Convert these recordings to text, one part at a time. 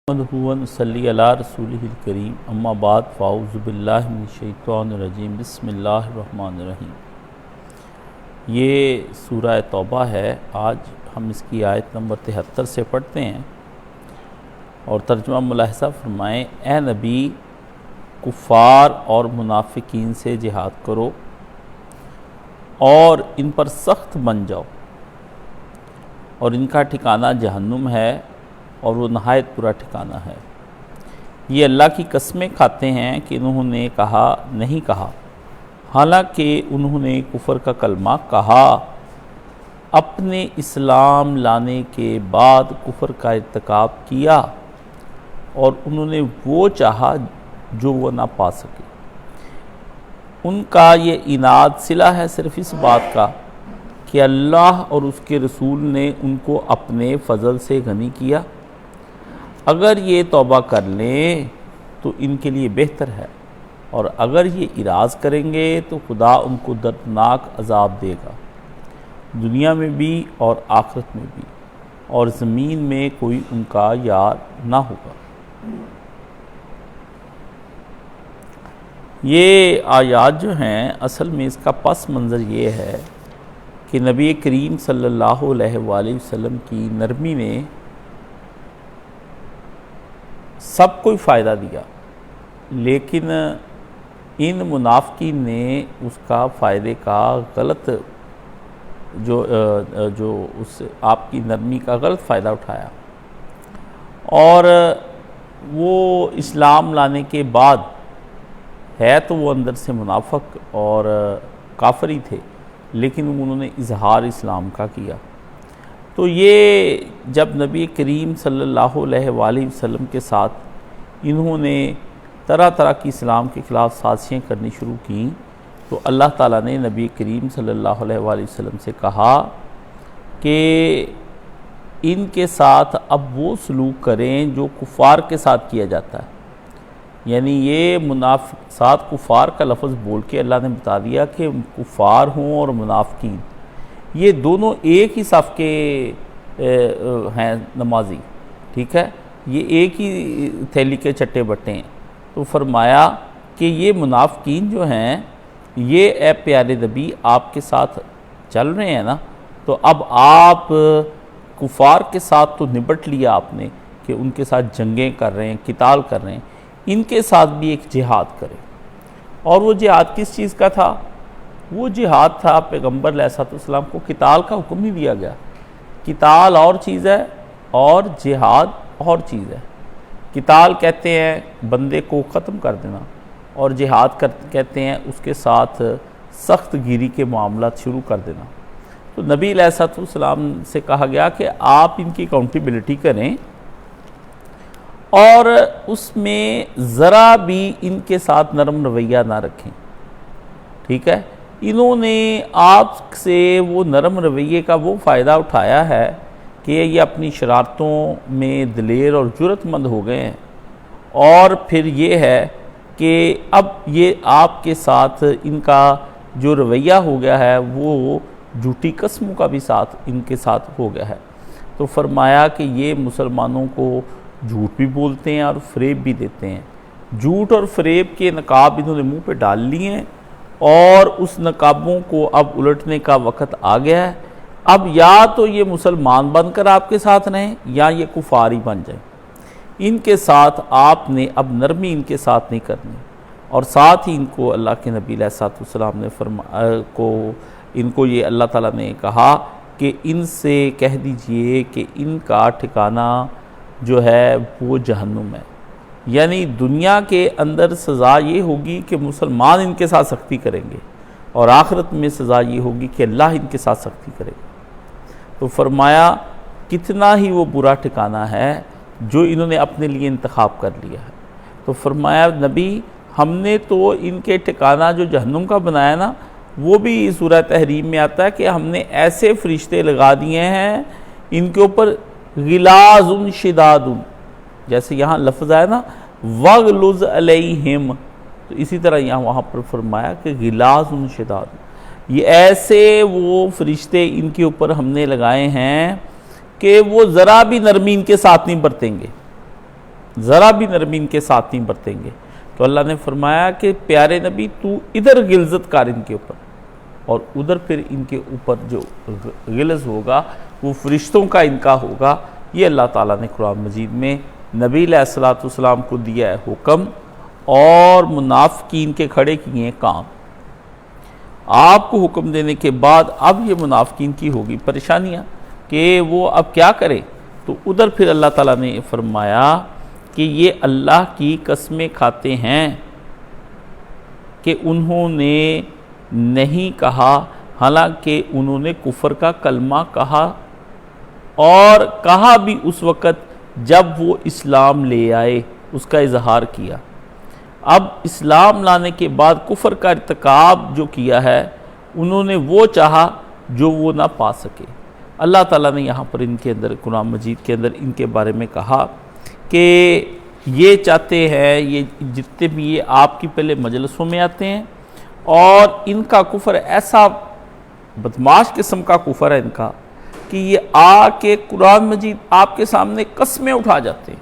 صلی علی رسولہ الکریم اما بعد فاعوذ باللہ من الشیطان الرجیم بسم اللہ الرحمن الرحیم۔ یہ سورہ توبہ ہے۔ آج ہم اس کی آیت نمبر 73 سے پڑھتے ہیں اور ترجمہ ملاحظہ فرمائیں۔ اے نبی، کفار اور منافقین سے جہاد کرو اور ان پر سخت بن جاؤ، اور ان کا ٹھکانہ جہنم ہے اور وہ نہایت برا ٹھکانہ ہے۔ یہ اللہ کی قسمیں کھاتے ہیں کہ انہوں نے نہیں کہا، حالانکہ انہوں نے کفر کا کلمہ کہا۔ اپنے اسلام لانے کے بعد کفر کا ارتکاب کیا اور انہوں نے وہ چاہا جو وہ نہ پا سکے۔ ان کا یہ عناد صلہ ہے صرف اس بات کا کہ اللہ اور اس کے رسول نے ان کو اپنے فضل سے غنی کیا۔ اگر یہ توبہ کر لیں تو ان کے لیے بہتر ہے، اور اگر یہ اعراض کریں گے تو خدا ان کو دردناک عذاب دے گا، دنیا میں بھی اور آخرت میں بھی، اور زمین میں کوئی ان کا یار نہ ہوگا۔ یہ آیات جو ہیں اصل میں اس کا پس منظر یہ ہے کہ نبی کریم صلی اللہ علیہ وآلہ وسلم کی نرمی نے سب کو فائدہ دیا، لیکن ان منافقین نے اس کا فائدے کا غلط جو اس آپ کی نرمی کا غلط فائدہ اٹھایا، اور وہ اسلام لانے کے بعد ہے تو وہ اندر سے منافق اور کافری تھے، لیکن انہوں نے اظہار اسلام کا کیا۔ تو یہ جب نبی کریم صلی اللہ علیہ وآلہ وسلم کے ساتھ انہوں نے طرح طرح کی اسلام کے خلاف سازشیں کرنی شروع کیں، تو اللہ تعالیٰ نے نبی کریم صلی اللہ علیہ وآلہ وسلم سے کہا کہ ان کے ساتھ اب وہ سلوک کریں جو کفار کے ساتھ کیا جاتا ہے۔ یعنی یہ ساتھ کفار کا لفظ بول کے اللہ نے بتا دیا کہ کفار ہوں اور منافقین، یہ دونوں ایک ہی صف کے ہیں نمازی، ٹھیک ہے، یہ ایک ہی تھیلی کے چٹے بٹے ہیں۔ تو فرمایا کہ یہ منافقین جو ہیں، یہ اے پیارے نبی آپ کے ساتھ چل رہے ہیں نا، تو اب آپ کفار کے ساتھ تو نبٹ لیا آپ نے کہ ان کے ساتھ جنگیں کر رہے ہیں، قتال کر رہے ہیں، ان کے ساتھ بھی ایک جہاد کریں۔ اور وہ جہاد کس چیز کا تھا؟ وہ جہاد تھا پیغمبر علیہ السلام کو قتال کا حکم نہیں دیا گیا۔ قتال اور چیز ہے اور جہاد اور چیز ہے۔ قتال کہتے ہیں بندے کو ختم کر دینا، اور جہاد کہتے ہیں اس کے ساتھ سخت گیری کے معاملات شروع کر دینا۔ تو نبی علیہ السلام سے کہا گیا کہ آپ ان کی اکاؤنٹیبلٹی کریں اور اس میں ذرا بھی ان کے ساتھ نرم رویہ نہ رکھیں، ٹھیک ہے۔ انہوں نے آپ سے وہ نرم رویے کا وہ فائدہ اٹھایا ہے کہ یہ اپنی شرارتوں میں دلیر اور جرأت مند ہو گئے ہیں، اور پھر یہ ہے کہ اب یہ آپ کے ساتھ ان کا جو رویہ ہو گیا ہے وہ جھوٹی قسموں کا بھی ساتھ ان کے ساتھ ہو گیا ہے۔ تو فرمایا کہ یہ مسلمانوں کو جھوٹ بھی بولتے ہیں اور فریب بھی دیتے ہیں۔ جھوٹ اور فریب کے نقاب انہوں نے منہ پہ ڈال لیے ہیں، اور اس نقابوں کو اب الٹنے کا وقت آ گیا ہے۔ اب یا تو یہ مسلمان بن کر آپ کے ساتھ رہیں یا یہ کفاری بن جائیں۔ ان کے ساتھ آپ نے اب نرمی ان کے ساتھ نہیں کرنی، اور ساتھ ہی ان کو اللہ کے نبی علیہ السلام نے ان کو یہ اللہ تعالیٰ نے کہا کہ ان سے کہہ دیجئے کہ ان کا ٹھکانہ جو ہے وہ جہنم ہے۔ یعنی دنیا کے اندر سزا یہ ہوگی کہ مسلمان ان کے ساتھ سختی کریں گے، اور آخرت میں سزا یہ ہوگی کہ اللہ ان کے ساتھ سختی کرے گا۔ تو فرمایا کتنا ہی وہ برا ٹھکانہ ہے جو انہوں نے اپنے لیے انتخاب کر لیا ہے۔ تو فرمایا نبی، ہم نے تو ان کے ٹھکانہ جو جہنم کا بنایا نا، وہ بھی سورہ تحریم میں آتا ہے کہ ہم نے ایسے فرشتے لگا دیے ہیں ان کے اوپر غلاظ شداد، جیسے یہاں لفظ آیا نا وغلظ علیہم، تو اسی طرح یہاں وہاں پر فرمایا کہ غلاظ شداد، یہ ایسے وہ فرشتے ان کے اوپر ہم نے لگائے ہیں کہ وہ ذرا بھی نرمی ان کے ساتھ نہیں برتیں گے۔ ذرا بھی نرمی ان کے ساتھ نہیں برتیں گے۔ تو اللہ نے فرمایا کہ پیارے نبی تو ادھر غلظت کر ان کے اوپر، اور ادھر پھر ان کے اوپر جو غلظ ہوگا وہ فرشتوں کا ان کا ہوگا۔ یہ اللہ تعالیٰ نے قرآن مجید میں نبی علیہ السلام کو دیا ہے حکم، اور منافقین کے کھڑے کیے ہیں کام۔ آپ کو حکم دینے کے بعد اب یہ منافقین کی ہوگی پریشانیاں کہ وہ اب کیا کریں۔ تو ادھر پھر اللہ تعالیٰ نے فرمایا کہ یہ اللہ کی قسمیں کھاتے ہیں کہ انہوں نے نہیں کہا، حالانکہ انہوں نے کفر کا کلمہ کہا، اور کہا بھی اس وقت جب وہ اسلام لے آئے، اس کا اظہار کیا۔ اب اسلام لانے کے بعد کفر کا ارتکاب جو کیا ہے، انہوں نے وہ چاہا جو وہ نہ پا سکے۔ اللہ تعالیٰ نے یہاں پر ان کے اندر قرآن مجید کے اندر ان کے بارے میں کہا کہ یہ چاہتے ہیں، یہ جتنے بھی یہ آپ کی پہلے مجلسوں میں آتے ہیں، اور ان کا کفر ایسا بدماش قسم کا کفر ہے ان کا کہ یہ آ کے قرآن مجید آپ کے سامنے قسمیں اٹھا جاتے ہیں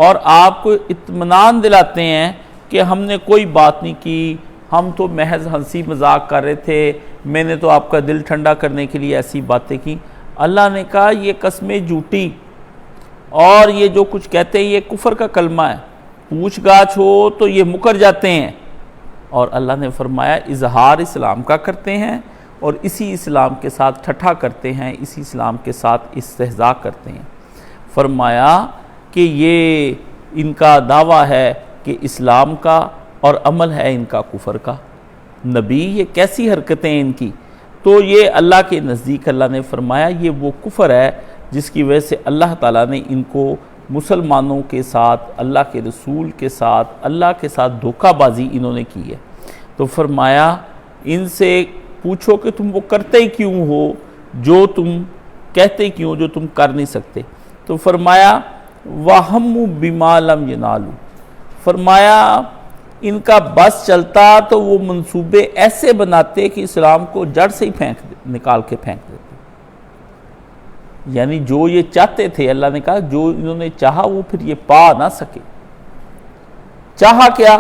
اور آپ کو اطمینان دلاتے ہیں کہ ہم نے کوئی بات نہیں کی، ہم تو محض ہنسی مذاق کر رہے تھے، میں نے تو آپ کا دل ٹھنڈا کرنے کے لیے ایسی باتیں کی۔ اللہ نے کہا یہ قسمیں جھوٹی، اور یہ جو کچھ کہتے ہیں یہ کفر کا کلمہ ہے، پوچھ گاچھ ہو تو یہ مکر جاتے ہیں۔ اور اللہ نے فرمایا اظہار اسلام کا کرتے ہیں، اور اسی اسلام کے ساتھ ٹھٹھا کرتے ہیں، اسی اسلام کے ساتھ استہزاء کرتے ہیں۔ فرمایا کہ یہ ان کا دعویٰ ہے کہ اسلام کا، اور عمل ہے ان کا کفر کا۔ نبی یہ کیسی حرکتیں ان کی؟ تو یہ اللہ کے نزدیک اللہ نے فرمایا یہ وہ کفر ہے جس کی وجہ سے اللہ تعالیٰ نے ان کو مسلمانوں کے ساتھ، اللہ کے رسول کے ساتھ، اللہ کے ساتھ دھوکہ بازی انہوں نے کی ہے۔ تو فرمایا ان سے پوچھو کہ تم وہ کرتے کیوں ہو جو تم کہتے کیوں جو تم کر نہیں سکتے۔ تو فرمایا وَهَمُّ بِمَا لَمْ يَنَالُوا، فرمایا ان کا بس چلتا تو وہ منصوبے ایسے بناتے کہ اسلام کو جڑ سے ہی نکال کے پھینک دیتے۔ یعنی جو یہ چاہتے تھے، اللہ نے کہا جو انہوں نے چاہا وہ پھر یہ پا نہ سکے۔ چاہا کیا؟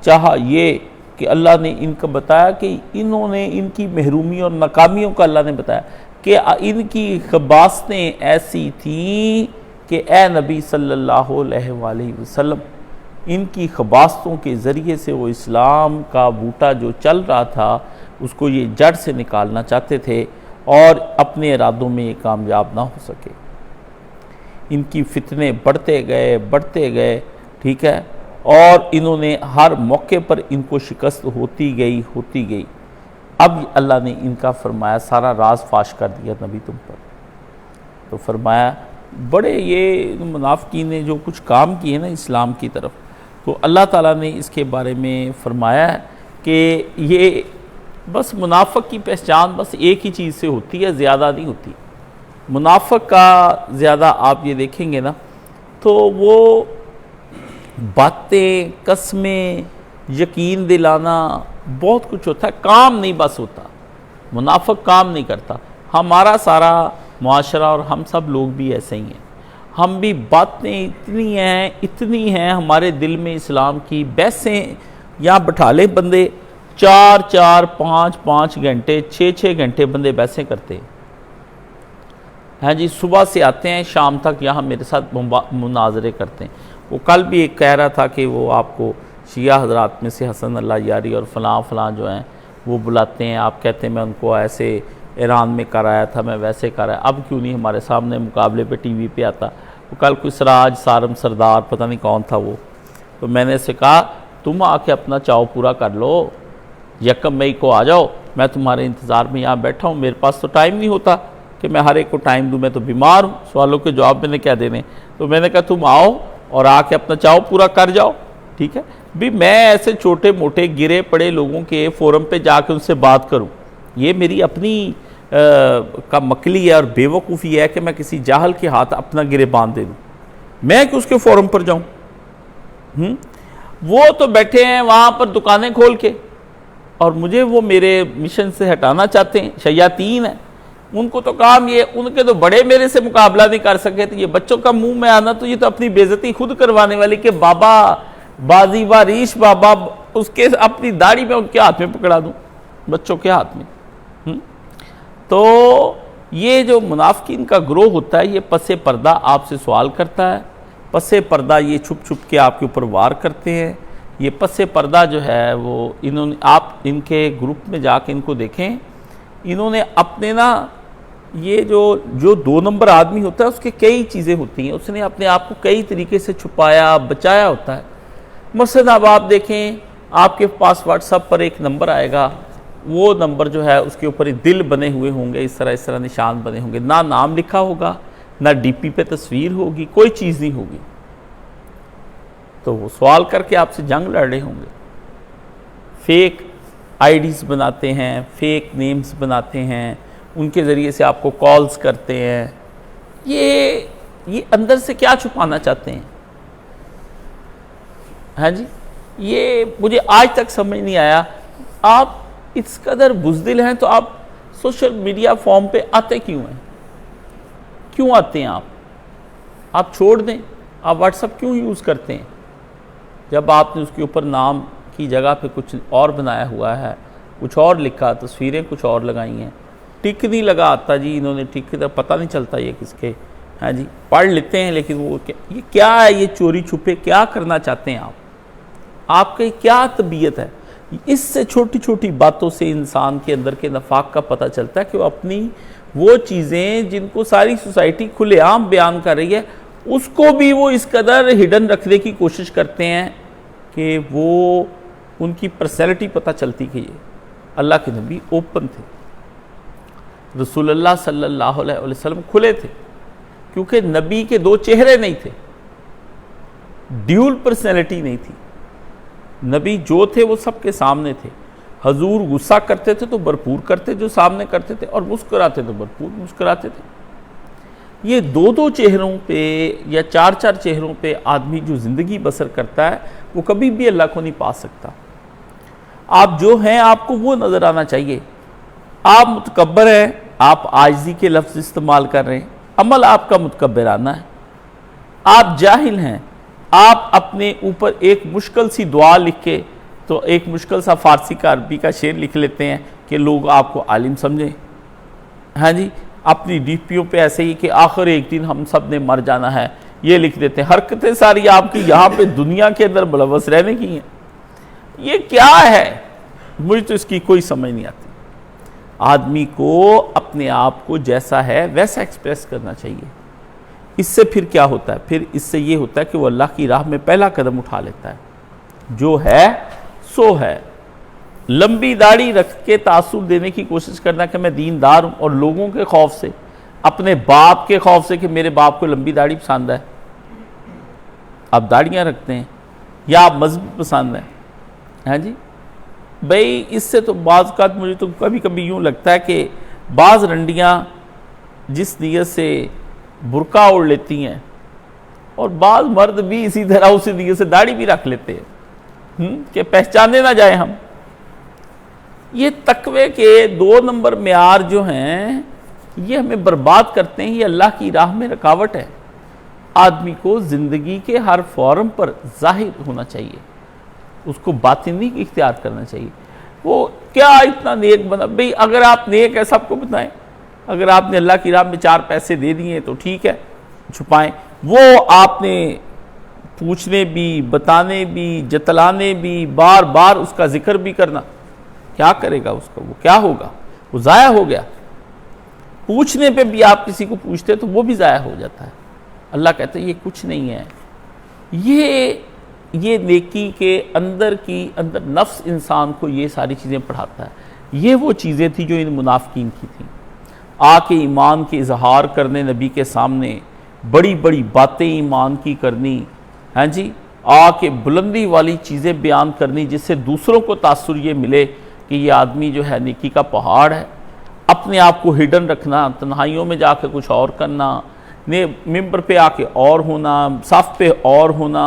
چاہا یہ کہ اللہ نے ان کا بتایا کہ انہوں نے ان کی محرومی اور ناکامیوں کا اللہ نے بتایا کہ ان کی خباثتیں ایسی تھیں کہ اے نبی صلی اللہ علیہ وآلہ وسلم، ان کی خباثتوں کے ذریعے سے وہ اسلام کا بوٹا جو چل رہا تھا اس کو یہ جڑ سے نکالنا چاہتے تھے، اور اپنے ارادوں میں یہ کامیاب نہ ہو سکے۔ ان کی فتنے بڑھتے گئے، ٹھیک ہے، اور انہوں نے ہر موقع پر ان کو شکست ہوتی گئی۔ اب اللہ نے ان کا فرمایا سارا راز فاش کر دیا نبی تم پر۔ تو فرمایا بڑے یہ منافقین نے جو کچھ کام کیے نا اسلام کی طرف، تو اللہ تعالیٰ نے اس کے بارے میں فرمایا کہ یہ بس منافق کی پہچان بس ایک ہی چیز سے ہوتی ہے، زیادہ نہیں ہوتی۔ منافق کا زیادہ آپ یہ دیکھیں گے نا تو وہ باتیں، قسمیں، یقین دلانا بہت کچھ ہوتا ہے، کام نہیں بس ہوتا۔ منافق کام نہیں کرتا۔ ہمارا سارا معاشرہ اور ہم سب لوگ بھی ایسے ہی ہیں، ہم بھی باتیں اتنی ہیں ہمارے دل میں اسلام کی، بحثیں یہاں بٹھا لے بندے 4 5 گھنٹے 6 گھنٹے بندے بحثیں کرتے ہیں۔ ہاں جی، صبح سے آتے ہیں شام تک یہاں میرے ساتھ مناظرے کرتے ہیں۔ وہ کل بھی ایک کہہ رہا تھا کہ وہ آپ کو شیعہ حضرات میں سے حسن اللہ یاری اور فلاں جو ہیں وہ بلاتے ہیں، آپ کہتے ہیں میں ان کو ایسے ایران میں کرایا تھا، میں ویسے کرایا، اب کیوں نہیں ہمارے سامنے مقابلے پہ ٹی وی پہ آتا۔ وہ کل کوئی سراج سارم سردار پتہ نہیں کون تھا وہ، تو میں نے اسے کہا تم آ کے اپنا چاؤ پورا کر لو، 1 مئی کو آ جاؤ، میں تمہارے انتظار میں یہاں بیٹھا ہوں، میرے پاس تو ٹائم نہیں ہوتا کہ میں ہر ایک کو ٹائم دوں، میں تو بیمار ہوں، سوالوں کے جواب میں نے کیا دینے۔ تو میں نے کہا تم آؤ اور آ کے اپنا چاؤ پورا کر جاؤ، ٹھیک ہے بھی۔ میں ایسے چھوٹے موٹے گرے پڑے لوگوں کے فورم پہ جا کے ان سے بات کروں، یہ میری اپنی کا مکلی ہے اور بے وقوفی ہے کہ میں کسی جاہل کے ہاتھ اپنا گرے باندھ دے دوں، میں کہ اس کے فورم پر جاؤں۔ وہ تو بیٹھے ہیں وہاں پر دکانیں کھول کے، اور مجھے وہ میرے مشن سے ہٹانا چاہتے ہیں، شیاطین ہیں۔ ان کو تو کام یہ، ان کے تو بڑے میرے سے مقابلہ نہیں کر سکے، تو یہ بچوں کا منہ میں آنا، تو یہ تو اپنی بے عزتی خود کروانے والے کہ بابا بازی واریش بابا، اس کے اپنی داڑھی میں ان کے ہاتھ میں پکڑا دوں، بچوں کے ہاتھ میں۔ تو یہ جو منافقین کا گروہ ہوتا ہے، یہ پس پردہ آپ سے سوال کرتا ہے، پس پردہ یہ چھپ چھپ کے آپ کے اوپر وار کرتے ہیں۔ یہ پس پردہ جو ہے وہ انہوں نے، آپ ان کے گروپ میں جا کے ان کو دیکھیں، انہوں نے اپنے نا، یہ جو 2 نمبر آدمی ہوتا ہے اس کے کئی چیزیں ہوتی ہیں، اس نے اپنے آپ کو کئی طریقے سے چھپایا بچایا ہوتا ہے۔ مثلا اب آپ دیکھیں، آپ کے پاس واٹس ایپ پر ایک نمبر آئے گا، وہ نمبر جو ہے اس کے اوپر دل بنے ہوئے ہوں گے، اس طرح نشان بنے ہوں گے، نہ نام لکھا ہوگا، نہ ڈی پی پہ تصویر ہوگی، کوئی چیز نہیں ہوگی۔ تو وہ سوال کر کے آپ سے جنگ لڑ رہے ہوں گے، فیک آئی ڈیز بناتے ہیں، فیک نیمز بناتے ہیں، ان کے ذریعے سے آپ کو کالز کرتے ہیں۔ یہ اندر سے کیا چھپانا چاہتے ہیں؟ ہاں جی، یہ مجھے آج تک سمجھ نہیں آیا۔ آپ اس قدر بزدل ہیں تو آپ سوشل میڈیا فارم پہ آتے کیوں ہیں؟ کیوں آتے ہیں آپ چھوڑ دیں، آپ واٹس ایپ کیوں یوز کرتے ہیں جب آپ نے اس کے اوپر نام کی جگہ پہ کچھ اور بنایا ہوا ہے، کچھ اور لکھا، تصویریں کچھ اور لگائی ہیں، ٹک نہیں لگا آتا جی، انہوں نے ٹک پتہ نہیں چلتا یہ کس کے، ہاں جی پڑھ لیتے ہیں لیکن وہ یہ کیا ہے، یہ چوری چھپے کیا کرنا چاہتے ہیں آپ کی کیا طبیعت ہے؟ اس سے چھوٹی چھوٹی باتوں سے انسان کے اندر کے نفاق کا پتہ چلتا ہے کہ وہ اپنی وہ چیزیں جن کو ساری سوسائٹی کھلے عام بیان کر رہی ہے، اس کو بھی وہ اس قدر ہڈن رکھنے کی کوشش کرتے ہیں کہ وہ ان کی پرسنالٹی پتہ چلتی کہ یہ اللہ کے نبی اوپن تھے، رسول اللہ صلی اللہ علیہ وسلم کھلے تھے، کیونکہ نبی کے 2 چہرے نہیں تھے، ڈیول پرسنالٹی نہیں تھی، نبی جو تھے وہ سب کے سامنے تھے۔ حضور غصہ کرتے تھے تو بھرپور کرتے جو سامنے کرتے تھے، اور مسکراتے تو بھرپور مسکراتے تھے۔ یہ 2 چہروں پہ یا 4 چہروں پہ آدمی جو زندگی بسر کرتا ہے وہ کبھی بھی اللہ کو نہیں پا سکتا۔ آپ جو ہیں آپ کو وہ نظر آنا چاہیے۔ آپ متکبر ہیں، آپ عاجزی کے لفظ استعمال کر رہے ہیں، عمل آپ کا متکبرانہ ہے۔ آپ جاہل ہیں، آپ اپنے اوپر ایک مشکل سی دعا لکھ کے تو ایک مشکل سا فارسی کا عربی کا شعر لکھ لیتے ہیں کہ لوگ آپ کو عالم سمجھیں، ہاں جی اپنی ڈی پیوں پہ ایسے ہی کہ آخر ایک دن ہم سب نے مر جانا ہے، یہ لکھ دیتے ہیں۔ حرکتیں ساری آپ کی یہاں پہ دنیا کے اندر ملوث رہنے کی ہیں۔ یہ کیا ہے؟ مجھے تو اس کی کوئی سمجھ نہیں آتی۔ آدمی کو اپنے آپ کو جیسا ہے ویسا ایکسپریس کرنا چاہیے۔ اس سے پھر کیا ہوتا ہے؟ پھر اس سے یہ ہوتا ہے کہ وہ اللہ کی راہ میں پہلا قدم اٹھا لیتا ہے، جو ہے سو ہے۔ لمبی داڑھی رکھ کے تاثر دینے کی کوشش کرنا کہ میں دیندار ہوں، اور لوگوں کے خوف سے، اپنے باپ کے خوف سے کہ میرے باپ کو لمبی داڑھی پسند ہے، آپ داڑیاں رکھتے ہیں، یا آپ مذہب پسند ہے، ہاں جی بھئی اس سے تو بعض اوقات مجھے تو کبھی کبھی یوں لگتا ہے کہ بعض رنڈیاں جس نیت سے برقع اوڑھ لیتی ہیں، اور بعض مرد بھی اسی طرح اسی نیت سے داڑھی بھی رکھ لیتے ہیں کہ پہچانے نہ جائیں ہم۔ یہ تقوی کے 2 نمبر معیار جو ہیں یہ ہمیں برباد کرتے ہیں، یہ اللہ کی راہ میں رکاوٹ ہے۔ آدمی کو زندگی کے ہر فارم پر ظاہر ہونا چاہیے، اس کو باطنی اختیار کرنا چاہیے۔ وہ کیا اتنا نیک بنا، بھئی اگر آپ نیک ہے سب کو بتائیں، اگر آپ نے اللہ کی راہ میں 4 پیسے دے دیے تو ٹھیک ہے چھپائیں، وہ آپ نے پوچھنے بھی، بتانے بھی، جتلانے بھی، بار بار اس کا ذکر بھی کرنا، کیا کرے گا اس کا؟ وہ کیا ہوگا؟ وہ ضائع ہو گیا۔ پوچھنے پہ بھی آپ کسی کو پوچھتے تو وہ بھی ضائع ہو جاتا ہے۔ اللہ کہتا ہے یہ کچھ نہیں ہے۔ یہ نیکی کے اندر نفس انسان کو یہ ساری چیزیں پڑھاتا ہے۔ یہ وہ چیزیں تھیں جو ان منافقین کی تھیں، آ کے ایمان کے اظہار کرنے نبی کے سامنے، بڑی بڑی باتیں ایمان کی کرنی، ہاں جی آ کے بلندی والی چیزیں بیان کرنی، جس سے دوسروں کو تاثر یہ ملے کہ یہ آدمی جو ہے نیکی کا پہاڑ ہے۔ اپنے آپ کو ہڈن رکھنا، تنہائیوں میں جا کے کچھ اور کرنا، ممبر پہ آ کے اور ہونا، صف پہ اور ہونا،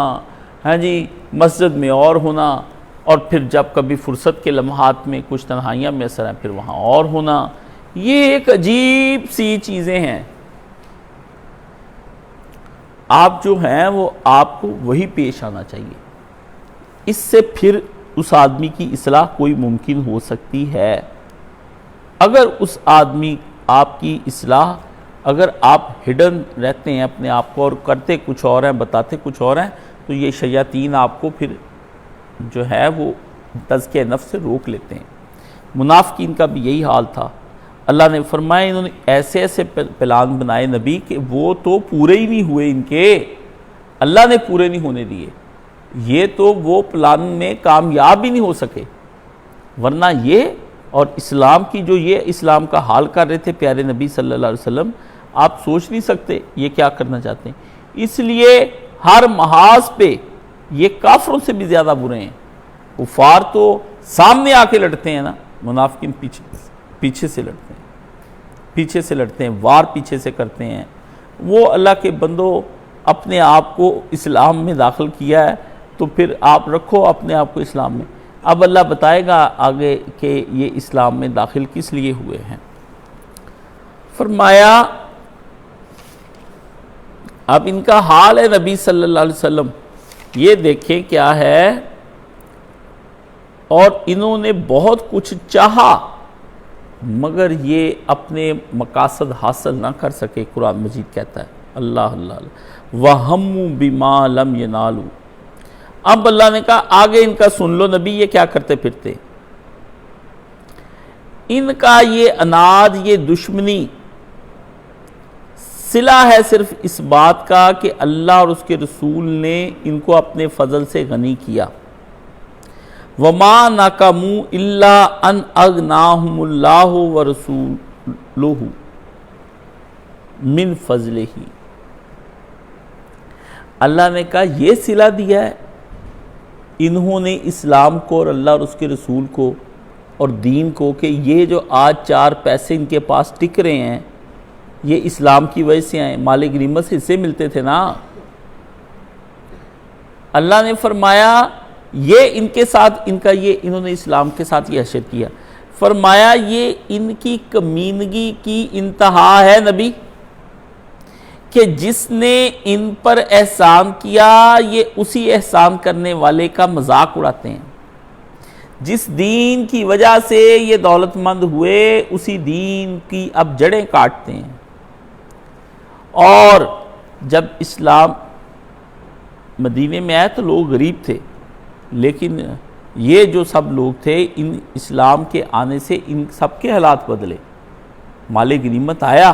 ہاں جی مسجد میں اور ہونا، اور پھر جب کبھی فرصت کے لمحات میں کچھ تنہائیاں میسر ہیں پھر وہاں اور ہونا۔ یہ ایک عجیب سی چیزیں ہیں. آپ جو ہیں وہ آپ کو وہی پیش آنا چاہیے. اس سے پھر اس آدمی کی اصلاح کوئی ممکن ہو سکتی ہے. اگر اس آدمی آپ کی اصلاح، اگر آپ ہڈن رہتے ہیں اپنے آپ کو اور کرتے کچھ اور ہیں، بتاتے کچھ اور ہیں، تو یہ شیاطین آپ کو پھر جو ہے وہ تزکیہ نفس سے روک لیتے ہیں. منافقین کا بھی یہی حال تھا. اللہ نے فرمایا انہوں نے ایسے ایسے پلان بنائے نبی کہ وہ تو پورے ہی نہیں ہوئے، ان کے اللہ نے پورے نہیں ہونے دیے. یہ تو وہ پلان میں کامیاب ہی نہیں ہو سکے. ورنہ یہ اور اسلام کی جو یہ اسلام کا حال کر رہے تھے پیارے نبی صلی اللہ علیہ وسلم، آپ سوچ نہیں سکتے یہ کیا کرنا چاہتے ہیں. اس لیے ہر محاذ پہ یہ کافروں سے بھی زیادہ برے ہیں. کفار تو سامنے آ کے لڑتے ہیں نا، منافقین پیچھے سے لڑتے ہیں، پیچھے سے لڑتے ہیں، وار پیچھے سے کرتے ہیں. وہ اللہ کے بندوں اپنے آپ کو اسلام میں داخل کیا ہے تو پھر آپ رکھو اپنے آپ کو اسلام میں. اب اللہ بتائے گا آگے کہ یہ اسلام میں داخل کس لیے ہوئے ہیں. فرمایا اب ان کا حال ہے نبی صلی اللہ علیہ وسلم، یہ دیکھیں کیا ہے. اور انہوں نے بہت کچھ چاہا مگر یہ اپنے مقاصد حاصل نہ کر سکے. قرآن مجید کہتا ہے اللہ اللہ وَهَمُّوا بِمَا لَمْ يَنَالُوا. اب اللہ نے کہا آگے ان کا سن لو نبی یہ کیا کرتے پھرتے. ان کا یہ اناد، یہ دشمنی صلہ ہے صرف اس بات کا کہ اللہ اور اس کے رسول نے ان کو اپنے فضل سے غنی کیا. وَمَا نَقَمُوا إِلَّا أَنْ أَغْنَاهُمُ اللَّهُ وَرَسُولُهُ مِنْ فَضْلِهِ. اللہ نے کہا یہ صلہ دیا ہے انہوں نے اسلام کو اور اللہ اور اس کے رسول کو اور دین کو، کہ یہ جو آج 4 پیسے ان کے پاس ٹک رہے ہیں یہ اسلام کی وجہ سے آئے. مال غنیمت سے حصے ملتے تھے نا. اللہ نے فرمایا یہ ان کے ساتھ انہوں نے اسلام کے ساتھ یہ حشر کیا. فرمایا یہ ان کی کمینگی کی انتہا ہے نبی، کہ جس نے ان پر احسان کیا یہ اسی احسان کرنے والے کا مذاق اڑاتے ہیں. جس دین کی وجہ سے یہ دولت مند ہوئے اسی دین کی اب جڑیں کاٹتے ہیں. اور جب اسلام مدینے میں آیا تو لوگ غریب تھے، لیکن یہ جو سب لوگ تھے ان اسلام کے آنے سے ان سب کے حالات بدلے. مال غنیمت آیا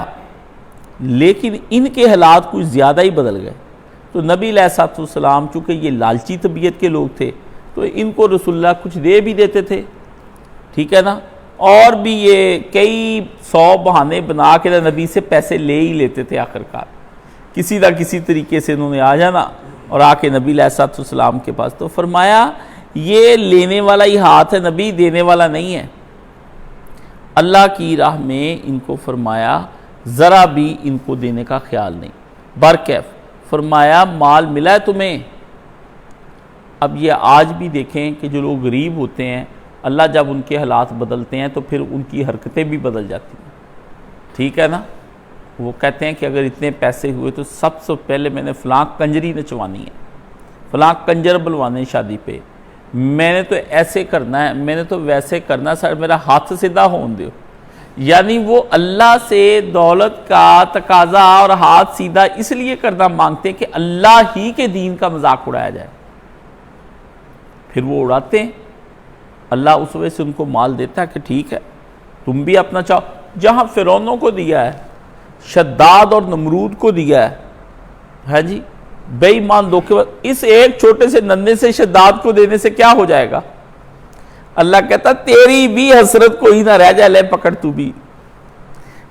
لیکن ان کے حالات کچھ زیادہ ہی بدل گئے. تو نبی علیہ الصلوۃ والسلام چونکہ یہ لالچی طبیعت کے لوگ تھے تو ان کو رسول اللہ کچھ دے بھی دیتے تھے، ٹھیک ہے نا، اور بھی یہ کئی 100 بہانے بنا کے نبی سے پیسے لے ہی لیتے تھے. آخرکار کسی نہ کسی طریقے سے انہوں نے آ جانا اور آ کے نبی علیہ الصلوۃ والسلام کے پاس. تو فرمایا یہ لینے والا ہی ہاتھ ہے نبی، دینے والا نہیں ہے. اللہ کی راہ میں ان کو فرمایا ذرا بھی ان کو دینے کا خیال نہیں. برکیف فرمایا مال ملا ہے تمہیں. اب یہ آج بھی دیکھیں کہ جو لوگ غریب ہوتے ہیں اللہ جب ان کے حالات بدلتے ہیں تو پھر ان کی حرکتیں بھی بدل جاتی ہیں، ٹھیک ہے نا. وہ کہتے ہیں کہ اگر اتنے پیسے ہوئے تو سب سے پہلے میں نے فلاں کنجری نچوانی ہے، فلاں کنجر بلوانے شادی پہ، میں نے تو ایسے کرنا ہے، میں نے تو ویسے کرنا ہے، سر میرا ہاتھ سیدھا ہون دیو. یعنی وہ اللہ سے دولت کا تقاضا اور ہاتھ سیدھا اس لیے کرنا مانگتے ہیں کہ اللہ ہی کے دین کا مذاق اڑایا جائے. پھر وہ اڑاتے ہیں. اللہ اس وجہ سے ان کو مال دیتا ہے کہ ٹھیک ہے تم بھی اپنا چاہو. جہاں فرعونوں کو دیا ہے، شداد اور نمرود کو دیا ہے جی بے ایمان دھوکے باز، اس ایک چھوٹے سے ننھے سے شداد کو دینے سے کیا ہو جائے گا. اللہ کہتا تیری بھی حسرت کوئی نہ رہ جائے، لے پکڑ تو بھی.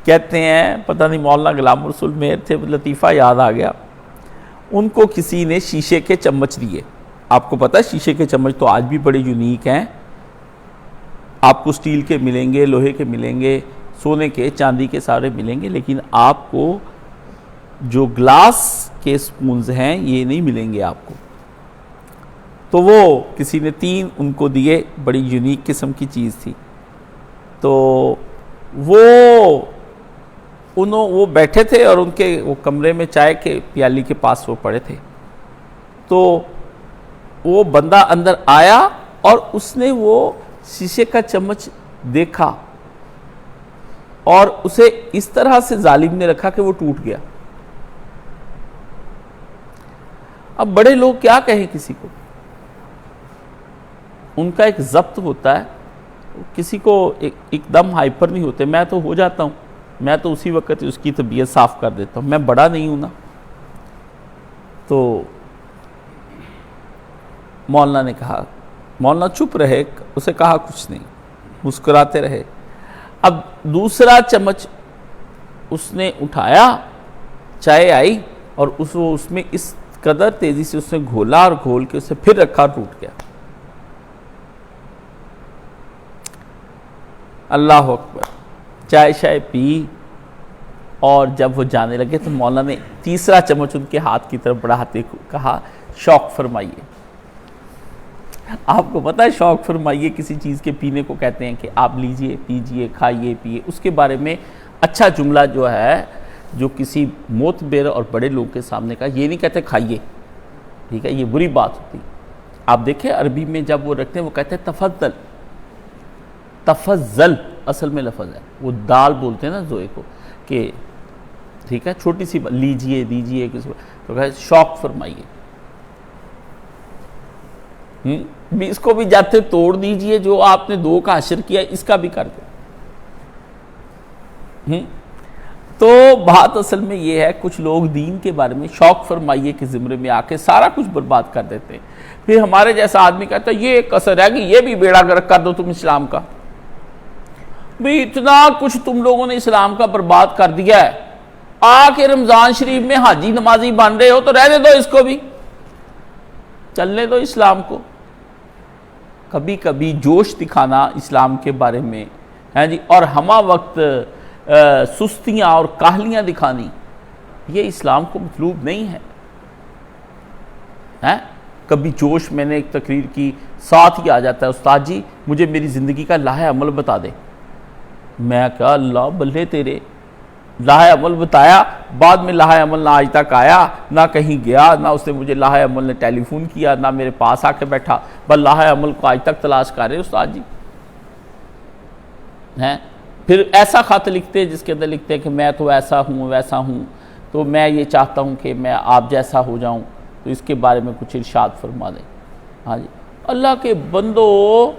کہتے ہیں پتہ نہیں مولانا غلام رسول مہر تھے، لطیفہ یاد آ گیا، ان کو کسی نے شیشے کے چمچ دیے. آپ کو پتہ ہے شیشے کے چمچ تو آج بھی بڑے یونیک ہیں، آپ کو سٹیل کے ملیں گے، لوہے کے ملیں گے، سونے کے چاندی کے سارے ملیں گے، لیکن آپ کو جو گلاس کے سپونز ہیں یہ نہیں ملیں گے آپ کو. تو وہ کسی نے 3 ان کو دیے، بڑی یونیک قسم کی چیز تھی. تو وہ بیٹھے تھے اور ان کے وہ کمرے میں چائے کے پیالی کے پاس وہ پڑے تھے، تو وہ بندہ اندر آیا اور اس نے وہ شیشے کا چمچ دیکھا اور اسے اس طرح سے ظالم نے رکھا کہ وہ ٹوٹ گیا۔ اب بڑے لوگ کیا کہیں کسی کو، ان کا ایک ضبط ہوتا ہے، کسی کو ایک دم ہائپر نہیں ہوتے۔ میں تو ہو جاتا ہوں، میں تو اسی وقت اس کی طبیعت صاف کر دیتا ہوں، میں بڑا نہیں ہوں نا۔ تو مولانا نے کہا، مولانا چپ رہے، اسے کہا کچھ نہیں، مسکراتے رہے۔ اب دوسرا چمچ اس نے اٹھایا، چائے آئی اور اس میں اس قدر تیزی سے اس نے گھولا اور گھول کے اسے پھر رکھا، ٹوٹ گیا۔ اللہ اکبر۔ چائے شائے پی اور جب وہ جانے لگے تو مولانا نے تیسرا چمچ ان کے ہاتھ کی طرف بڑھاتے کہا، شوق فرمائیے۔ آپ کو پتہ ہے شوق فرمائیے کسی چیز کے پینے کو کہتے ہیں کہ آپ لیجئے، پیجئے، کھائیے، پیئے۔ اس کے بارے میں اچھا جملہ جو ہے، جو کسی معتبر اور بڑے لوگ کے سامنے کا، یہ نہیں کہتے کھائیے، ٹھیک ہے، یہ بری بات ہوتی۔ آپ دیکھیں عربی میں جب وہ رکھتے ہیں وہ کہتے ہیں تفضل، تفضل اصل میں لفظ ہے، وہ دال بولتے ہیں نا زوئے کو، کہ ٹھیک ہے، چھوٹی سی لیجئے، دیجئے، کسی تو کہتے شوق فرمائیے۔ اس کو بھی جاتے توڑ دیجئے، جو آپ نے دو کا حشر کیا اس کا بھی کر دیں۔ تو بات اصل میں یہ ہے، کچھ لوگ دین کے بارے میں شوق فرمائیے کے زمرے میں آ کے سارا کچھ برباد کر دیتے ہیں۔ پھر ہمارے جیسا آدمی کہتا ہے یہ کسر ہے کہ یہ بھی بیڑا گرک کر دو تم اسلام کا۔ بھی اتنا کچھ تم لوگوں نے اسلام کا برباد کر دیا ہے، آ کے رمضان شریف میں حاجی نمازی بن رہے ہو تو رہنے دو اس کو بھی، چلنے دو اسلام کو۔ کبھی کبھی جوش دکھانا اسلام کے بارے میں ہے جی، اور ہمہ وقت سستیاں اور کاہلیاں دکھانی، یہ اسلام کو مطلوب نہیں ہے۔ کبھی جوش، میں نے ایک تقریر کی، ساتھ ہی آ جاتا ہے استاد جی مجھے میری زندگی کا لاہ عمل بتا دے۔ میں کہا اللہ بلے تیرے، لاہ عمل بتایا، بعد میں لاہ عمل نہ آج تک آیا، نہ کہیں گیا، نہ اس نے مجھے لاہ عمل نے ٹیلی فون کیا، نہ میرے پاس آ کے بیٹھا، بس لاہ عمل کو آج تک تلاش کر رہے استاد جی ہیں۔ پھر ایسا خط لکھتے جس کے اندر لکھتے ہیں کہ میں تو ایسا ہوں ویسا ہوں، تو میں یہ چاہتا ہوں کہ میں آپ جیسا ہو جاؤں، تو اس کے بارے میں کچھ ارشاد فرما دیں۔ ہاں جی، اللہ کے بندو،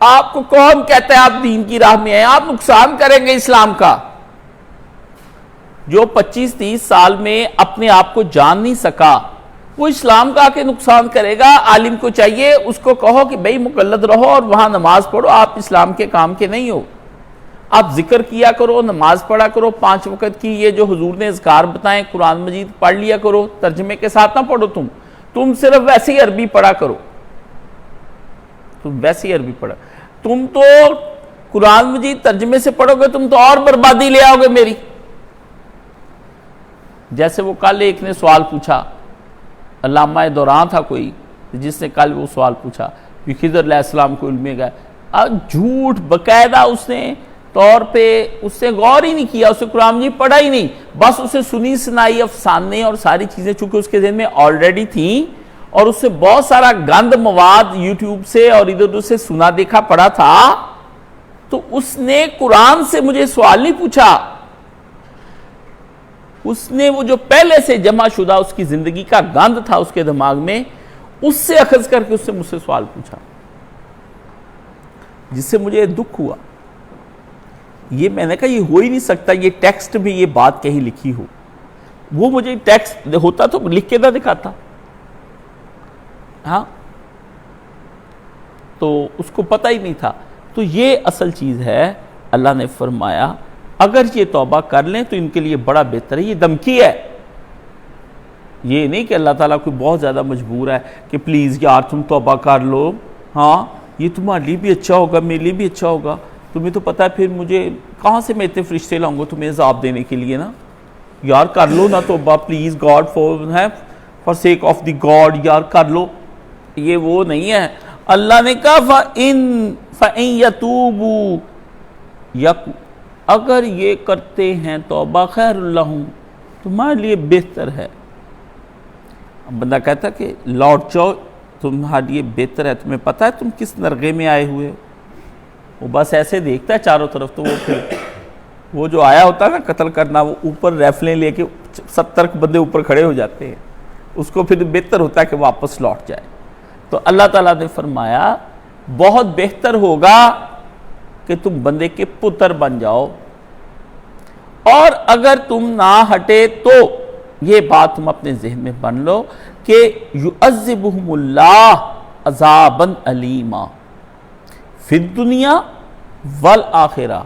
آپ کو کون کہتا ہے آپ دین کی راہ میں ہیں؟ آپ نقصان کریں گے اسلام کا۔ جو 25-30 سال میں اپنے آپ کو جان نہیں سکا، وہ اسلام کا کے نقصان کرے گا۔ عالم کو چاہیے اس کو کہو کہ بھئی مقلد رہو اور وہاں نماز پڑھو، آپ اسلام کے کام کے نہیں ہو۔ آپ ذکر کیا کرو، نماز پڑھا کرو 5 وقت کی، یہ جو حضور نے اذکار بتائیں قرآن مجید پڑھ لیا کرو، ترجمے کے ساتھ نہ پڑھو، تم صرف ویسے ہی عربی پڑھا کرو، تم ویسے ہی عربی پڑھا، تم تو قرآن مجید ترجمے سے پڑھو گے تم تو اور بربادی لے آؤ گے میری۔ جیسے وہ کل ایک نے سوال پوچھا، علامہ دوران تھا کوئی جس نے کل وہ سوال پوچھا کہ خضر علیہ السلام کو علم گئے، جھوٹ باقاعدہ اس نے طور پہ اس سے غور ہی نہیں کیا، اسے قرآن مجید پڑھا ہی نہیں، بس اسے سنی سنائی افسانے اور ساری چیزیں چونکہ اس کے ذہن میں آلریڈی تھیں، اور اس سے بہت سارا گند مواد یوٹیوب سے اور ادھر ادھر سے سنا دیکھا پڑا تھا، تو اس نے قرآن سے مجھے سوال نہیں پوچھا، اس نے وہ جو پہلے سے جمع شدہ اس کی زندگی کا گند تھا اس کے دماغ میں، اس سے اخذ کر کے اس سے مجھ سے سوال پوچھا، جس سے مجھے دکھ ہوا۔ یہ میں نے کہا یہ ہو ہی نہیں سکتا، یہ ٹیکسٹ میں یہ بات کہیں لکھی ہو۔ وہ مجھے ٹیکسٹ ہوتا تو لکھ کے نہ دکھاتا، ہاں، تو اس کو پتہ ہی نہیں تھا۔ تو یہ اصل چیز ہے، اللہ نے فرمایا اگر یہ توبہ کر لیں تو ان کے لیے بڑا بہتر ہے۔ یہ دھمکی ہے، یہ نہیں کہ اللہ تعالیٰ کوئی بہت زیادہ مجبور ہے کہ پلیز یار تم توبہ کر لو، ہاں یہ تمہارے لیے بھی اچھا ہوگا، میرے لیے بھی اچھا ہوگا، تمہیں تو پتہ ہے پھر مجھے کہاں سے میں اتنے فرشتے لاؤں گا تمہیں عذاب دینے کے لیے، نا یار کر لو نا توبہ please, God for sake of the God, یار کر لو۔ یہ وہ نہیں ہے۔ اللہ نے کہا فَإِن يَتُوبُوا اگر یہ کرتے ہیں توبہ خیر لہم تمہارے لیے بہتر ہے. بندہ کہتا کہ لوٹ جاؤ تمہارے لیے بہتر ہے, تمہیں پتہ ہے تم کس نرغے میں آئے ہوئے. وہ بس ایسے دیکھتا ہے چاروں طرف, تو وہ پھر وہ جو آیا ہوتا ہے نا قتل کرنا, وہ اوپر ریفلیں لے کے 70 بندے اوپر کھڑے ہو جاتے ہیں, اس کو پھر بہتر ہوتا ہے کہ واپس لوٹ جائے. تو اللہ تعالیٰ نے فرمایا بہت بہتر ہوگا کہ تم بندے کے پتر بن جاؤ, اور اگر تم نہ ہٹے تو یہ بات تم اپنے ذہن میں بن لو کہ یعذبہم اللہ عذابا علیما فی الدنیا والآخرہ.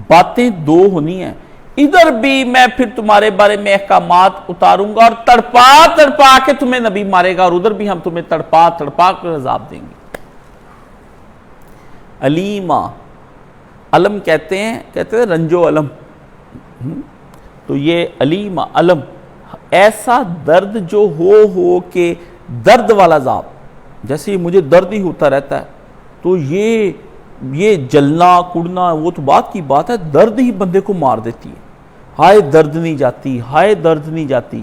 باتیں دو ہونی ہیں, ادھر بھی میں پھر تمہارے بارے میں احکامات اتاروں گا اور تڑپا تڑپا کے تمہیں نبی مارے گا, اور ادھر بھی ہم تمہیں تڑپا تڑپا کر عذاب دیں گے. علیما علم کہتے ہیں رنج و علم, تو یہ علیما علم ایسا درد جو ہو کہ درد والا عذاب, جیسے مجھے درد ہی ہوتا رہتا ہے تو یہ جلنا کڑنا وہ تو بات کی بات ہے, درد ہی بندے کو مار دیتی ہے. ہائے درد نہیں جاتی, ہائے درد نہیں جاتی.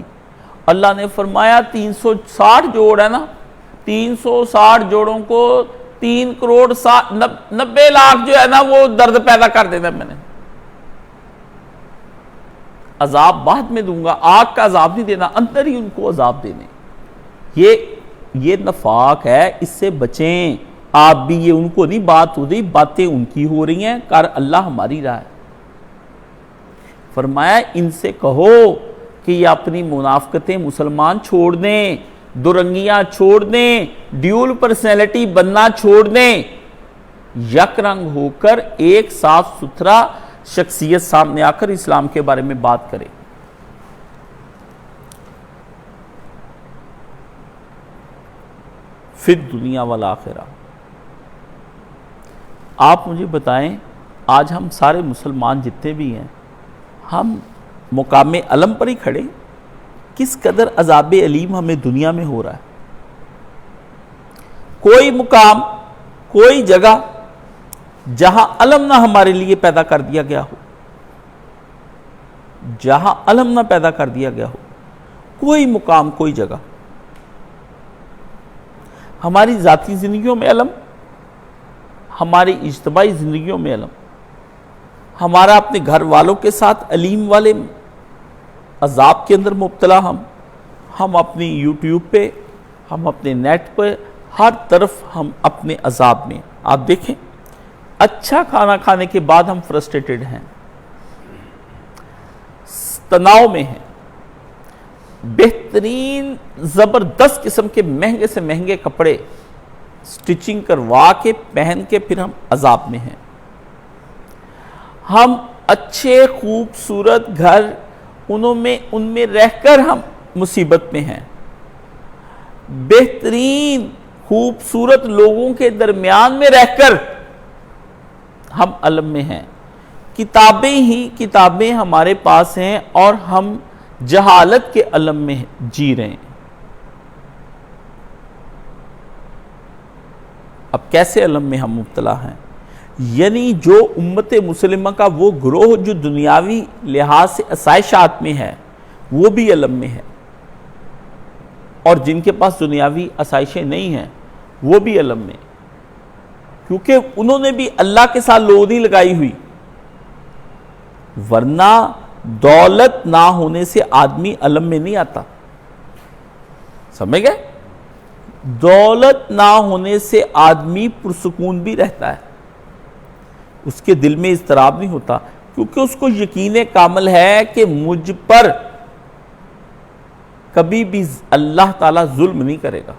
اللہ نے فرمایا 360 جوڑ ہے نا, 360 جوڑوں کو 3 کروڑ 90 لاکھ جو ہے نا وہ درد پیدا کر دینا میں نے. عذاب بعد میں دوں گا, آگ کا عذاب نہیں دینا, اندر ہی ان کو عذاب دینے. یہ نفاق ہے, اس سے بچیں آپ بھی. یہ ان کو نہیں بات ہو رہی, باتیں ان کی ہو رہی ہیں, کر اللہ ہماری راہ ہے. فرمایا ان سے کہو کہ یہ اپنی منافقتیں مسلمان چھوڑ دیں, دورنگیاں چھوڑ دیں, ڈیول پرسنالٹی بننا چھوڑ دیں, یک رنگ ہو کر ایک صاف ستھرا شخصیت سامنے آ کر اسلام کے بارے میں بات کرے. فی الدنیا والآخرہ. آپ مجھے بتائیں آج ہم سارے مسلمان جتنے بھی ہیں, ہم مقام علم پر ہی کھڑے, کس قدر عذاب علیم ہمیں دنیا میں ہو رہا ہے. کوئی مقام, کوئی جگہ جہاں علم نہ ہمارے لیے پیدا کر دیا گیا ہو, جہاں علم نہ پیدا کر دیا گیا ہو, کوئی مقام, کوئی جگہ. ہماری ذاتی زندگیوں میں علم, ہماری اجتماعی زندگیوں میں علم, ہمارا اپنے گھر والوں کے ساتھ علیم والے عذاب کے اندر مبتلا, ہم اپنی یوٹیوب پہ, ہم اپنے نیٹ پہ, ہر طرف ہم اپنے عذاب میں. آپ دیکھیں اچھا کھانا کھانے کے بعد ہم فرسٹریٹڈ ہیں, تناؤ میں ہیں, بہترین زبردست قسم کے مہنگے سے مہنگے کپڑے سٹچنگ کروا کے پہن کے پھر ہم عذاب میں ہیں. ہم اچھے خوبصورت گھر ان میں رہ کر ہم مصیبت میں ہیں, بہترین خوبصورت لوگوں کے درمیان میں رہ کر ہم علم میں ہیں. کتابیں ہی کتابیں ہمارے پاس ہیں اور ہم جہالت کے علم میں جی رہے ہیں. اب کیسے علم میں ہم مبتلا ہیں؟ یعنی جو امت مسلمہ کا وہ گروہ جو دنیاوی لحاظ سے آسائشات میں ہے وہ بھی علم میں ہے, اور جن کے پاس دنیاوی آسائشیں نہیں ہیں وہ بھی علم میں, کیونکہ انہوں نے بھی اللہ کے ساتھ لو نہیں لگائی ہوئی. ورنہ دولت نہ ہونے سے آدمی علم میں نہیں آتا, سمجھ گئے؟ دولت نہ ہونے سے آدمی پرسکون بھی رہتا ہے, اس کے دل میں اضطراب نہیں ہوتا, کیونکہ اس کو یقین کامل ہے کہ مجھ پر کبھی بھی اللہ تعالیٰ ظلم نہیں کرے گا.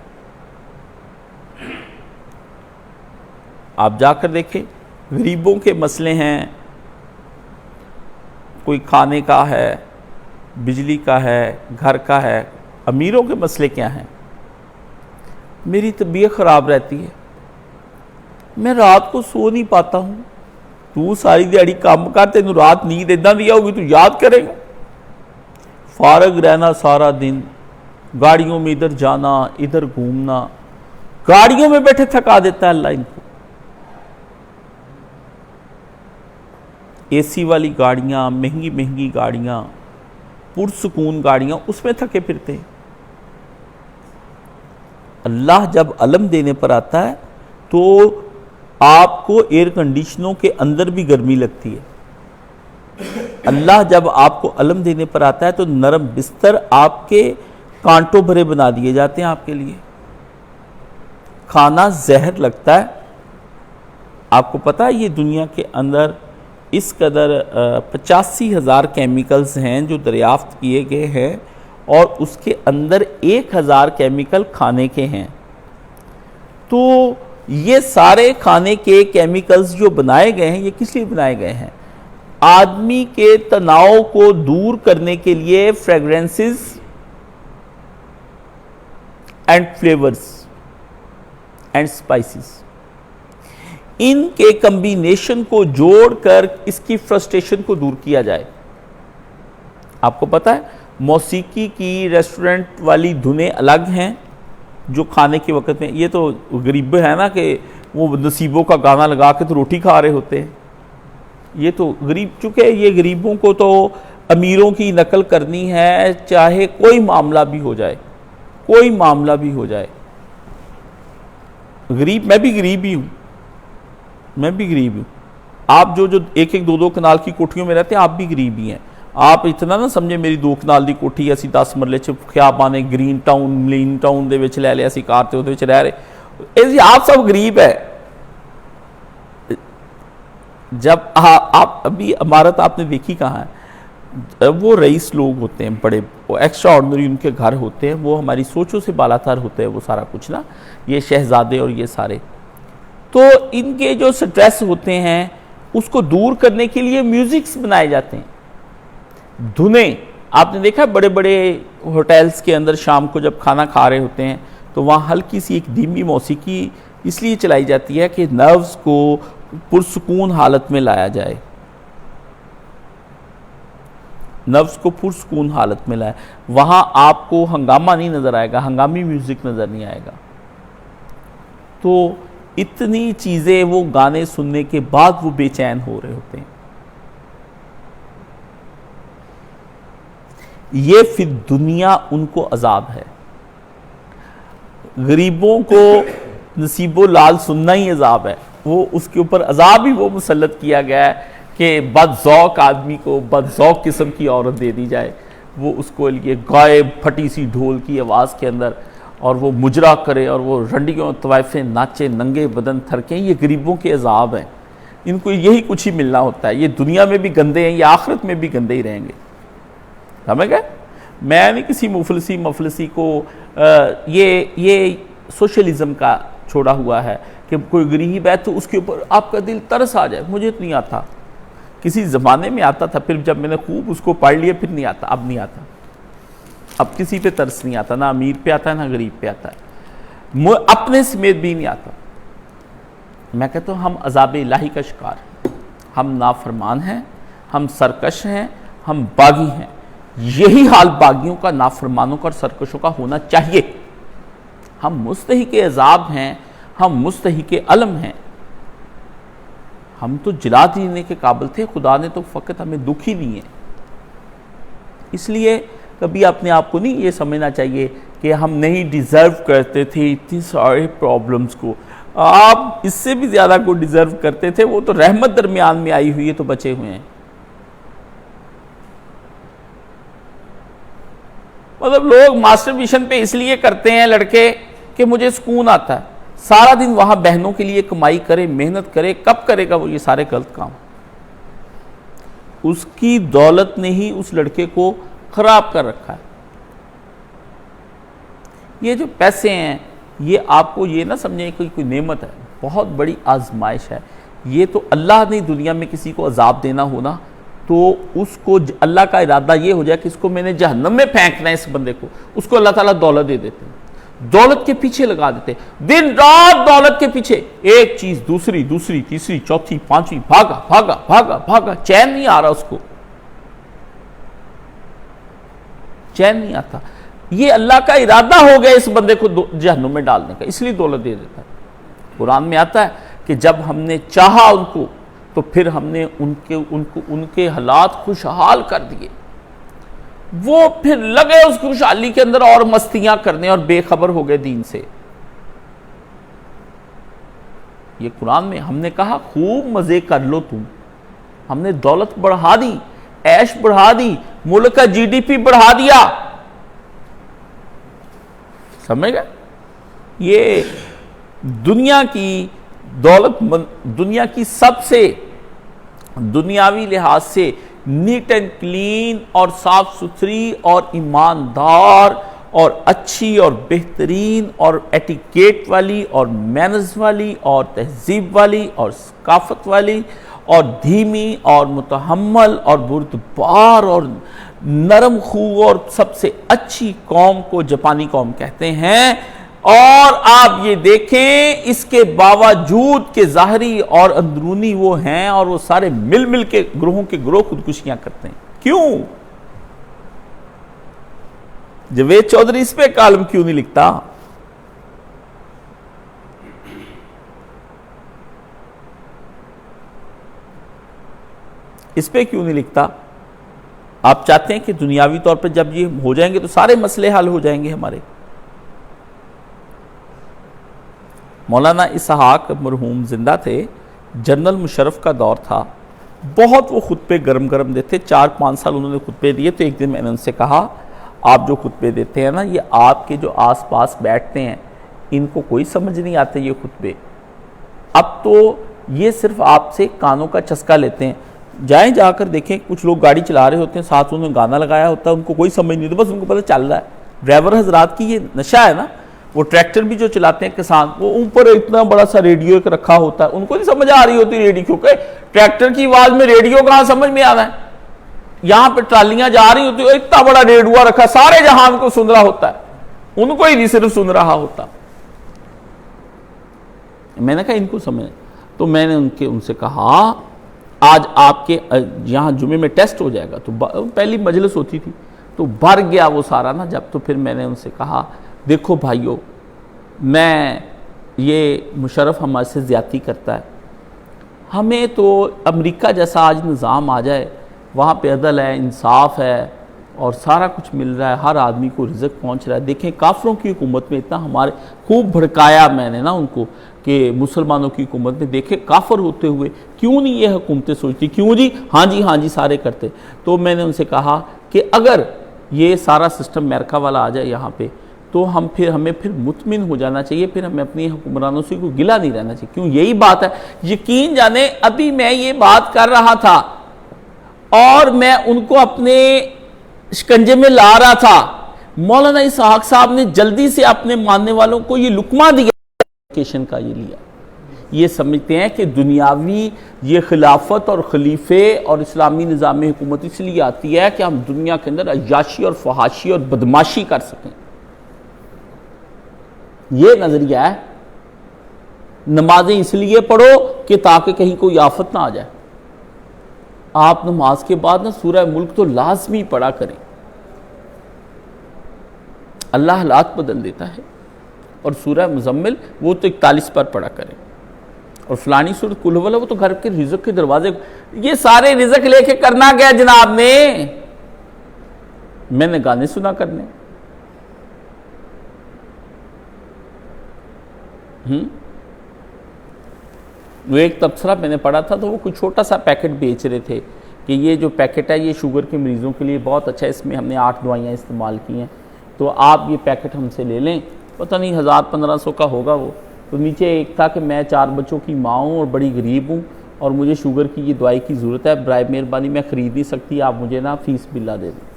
آپ جا کر دیکھیں غریبوں کے مسئلے ہیں, کوئی کھانے کا ہے, بجلی کا ہے, گھر کا ہے. امیروں کے مسئلے کیا ہیں؟ میری طبیعت خراب رہتی ہے, میں رات کو سو نہیں پاتا ہوں. تو ساری دیہڑی کام کر, تینوں رات نیند اتنا دیا ہوگی تو یاد کرے گا. فارغ رہنا سارا دن, گاڑیوں میں ادھر جانا ادھر گھومنا, گاڑیوں میں بیٹھے تھکا دیتا ہے اللہ ان کو. اے سی والی گاڑیاں، مہنگی مہنگی گاڑیاں، پرسکون گاڑیاں، اس میں تھکے پھرتے ہیں۔ اللہ جب علم دینے پر آتا ہے تو آپ کو ایئر کنڈیشنوں کے اندر بھی گرمی لگتی ہے۔ اللہ جب آپ کو علم دینے پر آتا ہے تو نرم بستر آپ کے کانٹوں بھرے بنا دیے جاتے ہیں آپ کے لیے۔ کھانا زہر لگتا ہے۔ آپ کو پتا ہے یہ دنیا کے اندر اس قدر 85,000 کیمیکلز ہیں جو دریافت کیے گئے ہیں، اور اس کے اندر 1,000 کیمیکل کھانے کے ہیں۔ تو یہ سارے کھانے کے کیمیکلز جو بنائے گئے ہیں، یہ کس لیے بنائے گئے ہیں؟ آدمی کے تناؤ کو دور کرنے کے لیے فریگرنسز اینڈ فلیورز اینڈ اسپائسز، ان کے کمبینیشن کو جوڑ کر اس کی فرسٹریشن کو دور کیا جائے۔ آپ کو پتا ہے موسیقی کی ریسٹورنٹ والی دھنیں الگ ہیں جو کھانے کے وقت میں، یہ تو غریب ہے نا کہ وہ نصیبوں کا گانا لگا کے تو روٹی کھا رہے ہوتے ہیں۔ یہ تو غریب، چونکہ یہ غریبوں کو تو امیروں کی نقل کرنی ہے، چاہے کوئی معاملہ بھی ہو جائے، کوئی معاملہ بھی ہو جائے۔ غریب، میں بھی غریب ہی ہوں، میں بھی غریب ہوں۔ آپ جو ایک ایک دو دو کنال کی کوٹھیوں میں رہتے ہیں، آپ بھی غریب ہی ہیں۔ آپ اتنا نہ سمجھے میری 2 کنال دی کوٹھی اسی 10 مرلے چ خیابانے گرین ٹاؤن ملین ٹاؤن دے وچ لے لیا اسی کار تے اودے وچ رہ رہے، آپ سب غریب ہے۔ جب آپ ابھی عمارت آپ نے دیکھی کہاں ہے، وہ رئیس لوگ ہوتے ہیں، بڑے ایکسٹرا آرڈنری ان کے گھر ہوتے ہیں، وہ ہماری سوچوں سے بالا تر ہوتے ہیں وہ سارا کچھ نا، یہ شہزادے اور یہ سارے۔ تو ان کے جو سٹریس ہوتے ہیں اس کو دور کرنے کے لیے میوزکس بنائے جاتے ہیں، دھنیں۔ آپ نے دیکھا بڑے بڑے ہوٹلز کے اندر شام کو جب کھانا کھا رہے ہوتے ہیں تو وہاں ہلکی سی ایک دھیمی موسیقی اس لیے چلائی جاتی ہے کہ نروز کو پرسکون حالت میں لایا جائے، نروز کو پرسکون حالت میں لائے۔ وہاں آپ کو ہنگامہ نہیں نظر آئے گا، ہنگامی میوزک نظر نہیں آئے گا۔ تو اتنی چیزیں وہ گانے سننے کے بعد وہ بے چین ہو رہے ہوتے ہیں۔ یہ فی دنیا ان کو عذاب ہے۔ غریبوں کو نصیب و لال سننا ہی عذاب ہے، وہ اس کے اوپر عذاب ہی وہ مسلط کیا گیا ہے کہ بد ذوق آدمی کو بد ذوق قسم کی عورت دے دی جائے، وہ اس کو لیے گائے پھٹی سی ڈھول کی آواز کے اندر اور وہ مجرا کرے اور وہ رنڈیوں طوائفیں ناچے، ننگے بدن تھرکیں۔ یہ غریبوں کے عذاب ہیں، ان کو یہی کچھ ہی ملنا ہوتا ہے۔ یہ دنیا میں بھی گندے ہیں، یہ آخرت میں بھی گندے ہی رہیں گے، سمجھ گئے؟ میں نہیں کسی مفلسی کو یہ سوشلزم کا چھوڑا ہوا ہے کہ کوئی غریب ہے تو اس کے اوپر آپ کا دل ترس آ جائے۔ مجھے تو نہیں آتا، کسی زمانے میں آتا تھا، پھر جب میں نے خوب اس کو پڑھ لیا پھر نہیں آتا، اب نہیں آتا، اب کسی پہ ترس نہیں آتا، نہ امیر پہ آتا ہے نہ غریب پہ آتا ہے، اپنے سمیت بھی نہیں آتا۔ میں کہتا ہوں ہم عذاب الہی کا شکار ہیں، ہم نافرمان ہیں، ہم سرکش ہیں، ہم باغی ہیں۔ یہی حال باغیوں کا، نافرمانوں کا اور سرکشوں کا ہونا چاہیے۔ ہم مستحق عذاب ہیں، ہم مستحق علم ہیں۔ ہم تو جلا دینے کے قابل تھے، خدا نے تو فقط ہمیں دکھ ہی دیے۔ اس لیے کبھی اپنے آپ کو نہیں یہ سمجھنا چاہیے کہ ہم نہیں ڈیزرو کرتے تھے اتنی سارے پرابلمز کو۔ آپ اس سے بھی زیادہ کو ڈیزرو کرتے تھے، وہ تو رحمت درمیان میں آئی ہوئی ہے تو بچے ہوئے ہیں۔ مطلب لوگ ماسٹر مشن پہ اس لیے کرتے ہیں لڑکے کہ مجھے سکون آتا ہے، سارا دن وہاں بہنوں کے لیے کمائی کرے، محنت کرے، کب کرے گا وہ یہ سارے غلط کام؟ اس کی دولت نے ہی اس لڑکے کو خراب کر رکھا ہے۔ یہ جو پیسے ہیں یہ آپ کو یہ نہ سمجھیں کہ کوئی نعمت ہے، بہت بڑی آزمائش ہے۔ یہ تو اللہ نے دنیا میں کسی کو عذاب دینا ہونا تو اس کو اللہ کا ارادہ یہ ہو جائے کہ اس کو میں نے جہنم میں پھینکنا ہے، اس بندے کو، اس کو اللہ تعالیٰ دولت دے دیتے ہیں، دولت کے پیچھے لگا دیتے، دن رات دولت کے پیچھے، ایک چیز دوسری دوسری تیسری چوتھی پانچویں، بھاگا بھاگا بھاگا بھاگا، چین نہیں آ رہا اس کو، چین نہیں آتا۔ یہ اللہ کا ارادہ ہو گیا اس بندے کو جہنم میں ڈالنے کا، اس لیے دولت دے دیتا ہے۔ قرآن میں آتا ہے کہ جب ہم نے چاہا ان کو تو پھر ہم نے ان کے حالات خوشحال کر دیے، وہ پھر لگے اس خوشحالی کے اندر اور مستیاں کرنے اور بے خبر ہو گئے دین سے۔ یہ قرآن میں ہم نے کہا خوب مزے کر لو تم، ہم نے دولت بڑھا دی، عیش بڑھا دی، ملک کا جی ڈی پی بڑھا دیا، سمجھ گئے؟ یہ دنیا کی دولت دنیا کی سب سے دنیاوی لحاظ سے نیٹ اینڈ کلین اور صاف ستھری اور ایماندار اور اچھی اور بہترین اور ایٹیکیٹ والی اور مینرز والی اور تہذیب والی اور ثقافت والی اور دھیمی اور متحمل اور بردبار اور نرم خو اور سب سے اچھی قوم کو جاپانی قوم کہتے ہیں، اور آپ یہ دیکھیں اس کے باوجود کہ ظاہری اور اندرونی وہ ہیں اور وہ سارے مل مل کے گروہوں کے گروہ خودکشیاں کرتے ہیں۔ کیوں؟ جاوید چودھری اس پہ کالم کیوں نہیں لکھتا؟ اس پہ کیوں نہیں لکھتا؟ آپ چاہتے ہیں کہ دنیاوی طور پر جب یہ ہو جائیں گے تو سارے مسئلے حل ہو جائیں گے ہمارے۔ مولانا اسحاق مرحوم زندہ تھے، جنرل مشرف کا دور تھا، بہت وہ خطبے گرم گرم دیتے، 4-5 سال انہوں نے خطبے دیے۔ تو ایک دن میں نے ان سے کہا آپ جو خطبے دیتے ہیں نا، یہ آپ کے جو آس پاس بیٹھتے ہیں ان کو کوئی سمجھ نہیں آتے یہ خطبے، اب تو یہ صرف آپ سے کانوں کا چسکا لیتے ہیں، جائیں جا کر دیکھیں کچھ لوگ گاڑی چلا رہے ہوتے ہیں، ساتھ انہوں نے گانا لگایا ہوتا ہے، ان کو کوئی سمجھ نہیں ہوتا، بس ان کو پتہ چل رہا ہے۔ ڈرائیور حضرات کی یہ نشہ ہے نا، وہ ٹریکٹر بھی جو چلاتے ہیں کسان، وہ اوپر اتنا بڑا سا ریڈیو ایک رکھا ہوتا ہے، ان کو نہیں سمجھ آ رہی ہوتی ریڈیو، کیونکہ ٹریکٹر کی آواز میں ریڈیو کہاں سمجھ میں آ رہا ہے؟ یہاں پہ ٹرالیاں جا رہی ہوتی ہیں، اتنا بڑا ریڈیو رکھا، سارے جہان کو سن رہا ہوتا ہے، ان کو ہی نہیں صرف سن رہا ہوتا۔ میں نے کہا ان کو سمجھ، تو میں نے ان سے کہا آج آپ کے یہاں جمعے میں ٹیسٹ ہو جائے گا، تو پہلی مجلس ہوتی تھی تو بھر گیا وہ سارا نا جب، تو پھر میں نے ان سے کہا دیکھو بھائیو، میں یہ مشرف ہمارے سے زیادتی کرتا ہے، ہمیں تو امریکہ جیسا آج نظام آ جائے، وہاں پہ عدل ہے، انصاف ہے اور سارا کچھ مل رہا ہے، ہر آدمی کو رزق پہنچ رہا ہے۔ دیکھیں کافروں کی حکومت میں اتنا ہمارے خوب بھڑکایا میں نے نا ان کو کہ مسلمانوں کی حکومت میں دیکھیں کافر ہوتے ہوئے کیوں نہیں یہ حکومتیں سوچتی، کیوں جی ہاں جی سارے کرتے۔ تو میں نے ان سے کہا کہ اگر یہ سارا سسٹم امریکہ والا آ جائے یہاں پہ تو ہمیں پھر مطمئن ہو جانا چاہیے، پھر ہمیں اپنی حکمرانوں سے کوئی گلہ نہیں رہنا چاہیے۔ کیوں؟ یہی بات ہے، یقین جانے ابھی میں یہ بات کر رہا تھا اور میں ان کو اپنے شکنجے میں لا رہا تھا، مولانا اسحاق صاحب نے جلدی سے اپنے ماننے والوں کو یہ لقمہ دیا کا یہ لیا۔ یہ سمجھتے ہیں کہ دنیاوی یہ خلافت اور خلیفے اور اسلامی نظام حکومت اس لیے آتی ہے کہ ہم دنیا کے اندر عیاشی اور فحاشی اور بدماشی کر سکیں، یہ نظریہ ہے۔ نمازیں اس لیے پڑھو کہ تاکہ کہیں کوئی آفت نہ آ جائے۔ آپ نماز کے بعد نا سورہ ملک تو لازمی پڑھا کریں، اللہ حالات بدل دیتا ہے، اور سورہ مزمل وہ تو 41 پر پڑھا کریں، اور فلانی سورۃ قل ہو وہ تو گھر کے رزق کے دروازے، یہ سارے رزق لے کے کرنا کیا جناب نے؟ میں نے گانے سنا کرنے، وہ ایک تبصرہ میں نے پڑھا تھا تو وہ کوئی چھوٹا سا پیکٹ بیچ رہے تھے کہ یہ جو پیکٹ ہے یہ شوگر کے مریضوں کے لیے بہت اچھا ہے، اس میں ہم نے 8 دوائیاں استعمال کی ہیں، تو آپ یہ پیکٹ ہم سے لے لیں، پتہ نہیں 1000-1500 کا ہوگا وہ۔ تو نیچے ایک تھا کہ میں 4 بچوں کی ماں ہوں اور بڑی غریب ہوں اور مجھے شوگر کی یہ دوائی کی ضرورت ہے، برائے مہربانی میں خرید نہیں سکتی، آپ مجھے نا فیس بلا دے دیں۔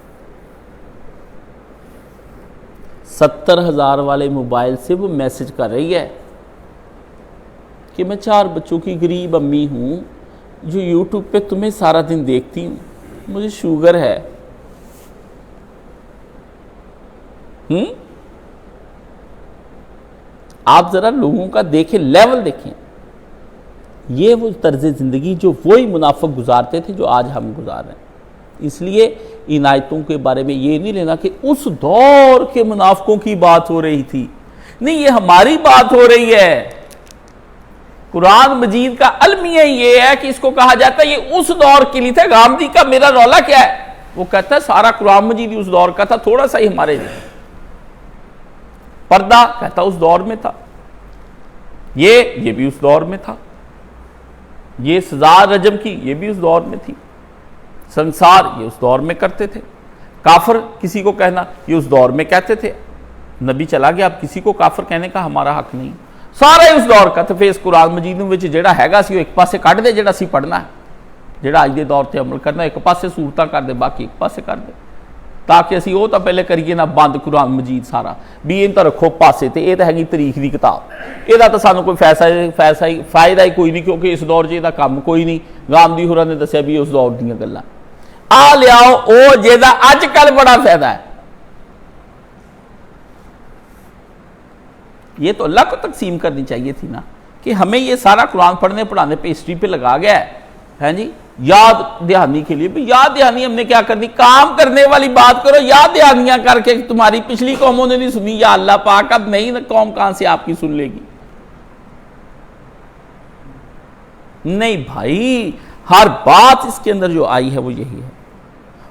70,000 والے موبائل سے وہ میسج کر رہی ہے کہ میں 4 بچوں کی غریب امی ہوں جو یوٹیوب پہ تمہیں سارا دن دیکھتی ہوں، مجھے شوگر ہے۔ آپ ذرا لوگوں کا دیکھیں، لیول دیکھیں، یہ وہ طرز زندگی جو وہی منافق گزارتے تھے جو آج ہم گزار رہے ہیں۔ اس لیے ان آیتوں کے بارے میں یہ نہیں لینا کہ اس دور کے منافقوں کی بات ہو رہی تھی، نہیں، یہ ہماری بات ہو رہی ہے۔ قرآن مجید کا المیہ یہ ہے کہ اس کو کہا جاتا ہے یہ اس دور کے لیے تھا. غامدی کا میرا رولا کیا ہے؟ وہ کہتا ہے سارا قرآن مجید اس دور کا تھا, تھوڑا سا ہی ہمارے لیے. پردہ کہتا اس دور میں تھا, یہ بھی اس دور میں تھا, یہ سزا رجم کی یہ بھی اس دور میں تھی, سنسار یہ اس دور میں کرتے تھے, کافر کسی کو کہنا یہ اس دور میں کہتے تھے. نبی چلا گیا, اب کسی کو کافر کہنے کا ہمارا حق نہیں, سارا اس دور کا تھا. پھر اس قرآن مجید وچ جڑا ہے گا سی ایک پاسے کٹ دے, جڑا سی پڑھنا ہے, جڑا اج دے دور تے عمل کرنا ایک پاسے صورتاں کر دے, باقی ایک پاسے کر دے, تاکہ اسی وہ تو پہلے کریے نہ بند قرآن مجید سارا بھی ان تو رکھو پاسے تے. یہ تو ہے تاریخ دی کتاب, یہ تو سانو کوئی فائدہ ہی کوئی نہیں, کیونکہ اس دور چ کام کوئی نہیں. غامدی ہوراں نے دسیا بھی اس دور دیاں گلاں آ لیاؤ او جیدا اج کل بڑا فائدہ ہے. یہ تو اللہ کو تقسیم کرنی چاہیے تھی نا, کہ ہمیں یہ سارا قرآن پڑھنے پڑھانے پہ ہسٹری پہ لگا گیا ہے جی, یاد دہانی کے لیے. بھی یاد دہانی ہم نے کیا کرنی, کام کرنے والی بات کرو. یاد دہانیاں کر کے تمہاری پچھلی قوموں نے نہیں سنی, یا اللہ پاک اب نہیں قوم کہاں سے آپ کی سن لے گی. نہیں بھائی, ہر بات اس کے اندر جو آئی ہے وہ یہی ہے.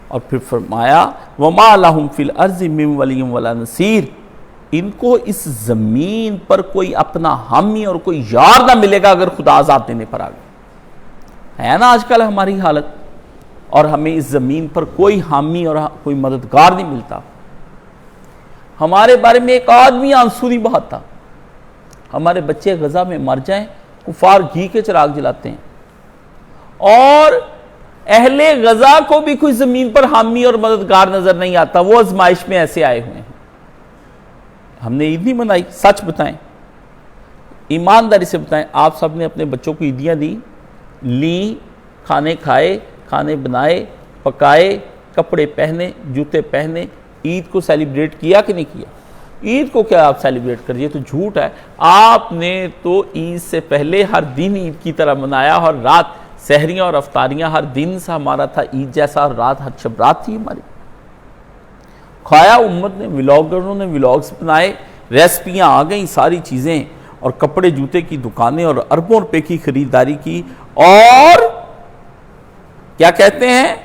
اور پھر فرمایا وَمَا لَهُمْ فِي الْأَرْضِ مِنْ وَلِيٍّ وَلَا نَصِيرٍ, ان کو اس زمین پر کوئی اپنا حامی اور کوئی یار نہ ملے گا اگر خدا عذاب دینے پر آ گیا. ہے نا آج کل ہماری حالت, اور ہمیں اس زمین پر کوئی حامی اور کوئی مددگار نہیں ملتا. ہمارے بارے میں ایک آدمی آنسو نہیں بہاتا. ہمارے بچے غزہ میں مر جائیں, کفار گھی کے چراغ جلاتے ہیں, اور اہل غزہ کو بھی کوئی زمین پر حامی اور مددگار نظر نہیں آتا. وہ آزمائش میں ایسے آئے ہوئے ہیں. ہم نے عید نہیں منائی, سچ بتائیں, ایمانداری سے بتائیں, آپ سب نے اپنے بچوں کو عیدیاں دی, لی, کھانے کھائے, کھانے بنائے, پکائے, کپڑے پہنے, جوتے پہنے, عید کو سیلیبریٹ کیا کہ نہیں کیا؟ عید کو کیا آپ سیلیبریٹ کریے, تو جھوٹ ہے. آپ نے تو عید سے پہلے ہر دن عید کی طرح منایا, اور رات سحریاں اور افطاریاں ہر دن سا ہمارا تھا عید جیسا, اور رات ہر شب رات تھی ہماری. کھایا امت نے, ولاگروں نے ولاگز بنائے, ریسپیاں آ گئیں, ساری چیزیں, اور کپڑے جوتے کی دکانیں, اور اربوں روپے کی خریداری کی. اور کیا کہتے ہیں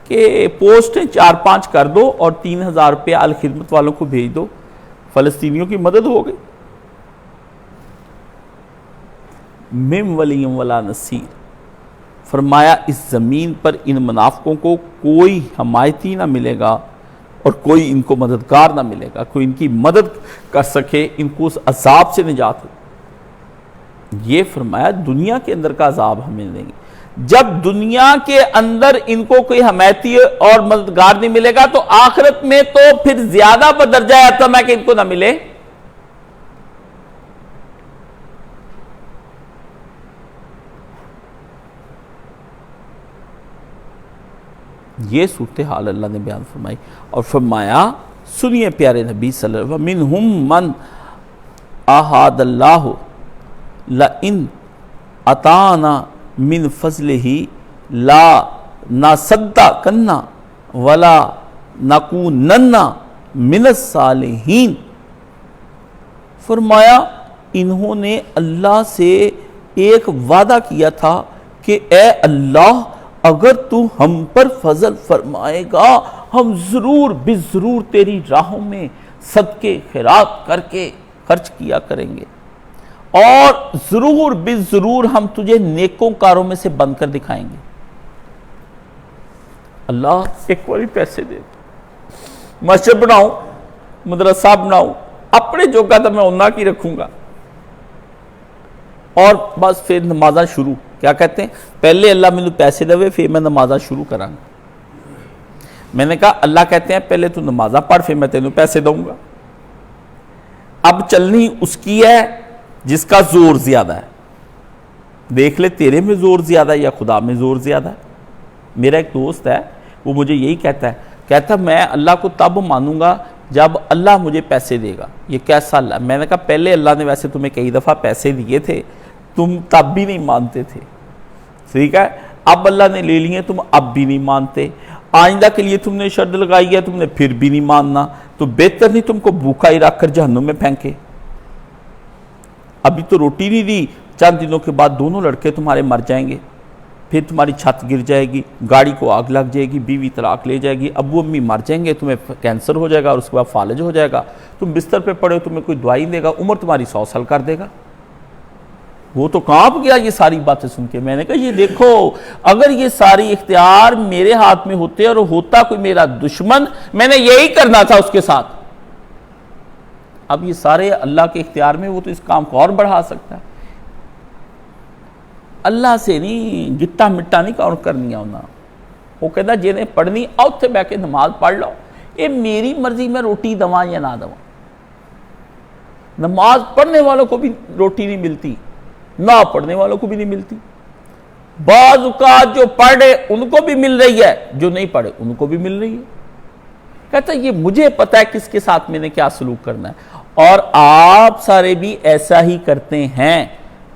کہ پوسٹیں 4-5 کر دو اور 3,000 روپے الخدمت والوں کو بھیج دو, فلسطینیوں کی مدد ہو گئی. مِن وَلِيٍّ وَلَا نَصِيرٍ, فرمایا اس زمین پر ان منافقوں کو کوئی حمایتی نہ ملے گا, اور کوئی ان کو مددگار نہ ملے گا, کوئی ان کی مدد کر سکے, ان کو اس عذاب سے نجات ہو. یہ فرمایا دنیا کے اندر کا عذاب ہمیں دیں گے. جب دنیا کے اندر ان کو کوئی حمایتی اور مددگار نہیں ملے گا, تو آخرت میں تو پھر زیادہ بدرجہ عتم ہے کہ ان کو نہ ملے. یہ صورتحال اللہ نے بیان فرمائی, اور فرمایا سنیے پیارے نبی صلی اللہ علیہ وسلم, مِنْهُمْ مَنْ أَحَادَ اللَّهُ لَإِنْ أَتَانَا مِنْ فَضْلِهِ لَا نَصَدَّقَنَّ وَلَا نَكُونَنَّ مِنَ الصَّالِحِينَ. فرمایا انہوں نے اللہ سے ایک وعدہ کیا تھا کہ اے اللہ اگر تو ہم پر فضل فرمائے گا, ہم ضرور بضرور تیری راہوں میں صدقے خیرات کر کے خرچ کیا کریں گے, اور ضرور بضرور ہم تجھے نیکوں کاروں میں سے بن کر دکھائیں گے. اللہ ایک باری پیسے دے, مسجد بناؤں, مدرسہ بناؤں, اپنے جوگا تو میں انہاں کی رکھوں گا, اور بس پھر نمازاں شروع. کیا کہتے ہیں, پہلے اللہ میں پیسے دے پھر میں نمازاں شروع کراں گا. میں نے کہا اللہ کہتے ہیں پہلے تو نمازاں پڑھ پھر میں تینوں پیسے دوں گا. اب چلنی اس کی ہے جس کا زور زیادہ ہے. دیکھ لے تیرے میں زور زیادہ ہے یا خدا میں زور زیادہ ہے. میرا ایک دوست ہے, وہ مجھے یہی کہتا میں اللہ کو تب مانوں گا جب اللہ مجھے پیسے دے گا. یہ کیسا اللہ؟ میں نے کہا پہلے اللہ نے ویسے تمہیں کئی دفعہ پیسے دیے تھے, تم تب بھی نہیں مانتے تھے, ٹھیک ہے, اب اللہ نے لے لیے, تم اب بھی نہیں مانتے. آئندہ کے لیے تم نے شرط لگائی ہے, تم نے پھر بھی نہیں ماننا, تو بہتر نہیں تم کو بھوکا ہی رکھ کر جہنم میں پھینکے. ابھی تو روٹی نہیں دی, چند دنوں کے بعد دونوں لڑکے تمہارے مر جائیں گے، پھر تمہاری چھت گر جائے گی، گاڑی کو آگ لگ جائے گی، بیوی طلاق لے جائے گی، ابو امی مر جائیں گے، تمہیں کینسر ہو جائے گا اور اس کے بعد فالج ہو جائے گا، تم بستر پہ پڑے ہو، تمہیں کوئی دوائی دے گا، عمر تمہاری 100 سال کر دے گا۔ وہ تو کانپ گیا یہ ساری باتیں سن کے۔ میں نے کہا یہ دیکھو، اگر یہ ساری اختیار میرے ہاتھ میں ہوتے اور ہوتا کوئی میرا دشمن، میں نے یہی کرنا تھا اس کے ساتھ۔ اب یہ سارے اللہ کے اختیار میں، وہ تو اس کام کو اور بڑھا سکتا ہے۔ اللہ سے نہیں گٹا مٹا نہیں کام کرنی ہونا۔ وہ کہتا جنہیں پڑھنی آؤ تھے بہ کے نماز پڑھ لو، یہ میری مرضی میں روٹی دواں یا نہ دواں۔ نماز پڑھنے والوں کو بھی روٹی نہیں ملتی، نہ پڑھنے والوں کو بھی نہیں ملتی۔ بعض اوقات جو پڑھے ان کو بھی مل رہی ہے، جو نہیں پڑھے ان کو بھی مل رہی ہے۔ کہتا ہے یہ مجھے پتا ہے کس کے ساتھ میں نے کیا سلوک کرنا ہے، اور آپ سارے بھی ایسا ہی کرتے ہیں۔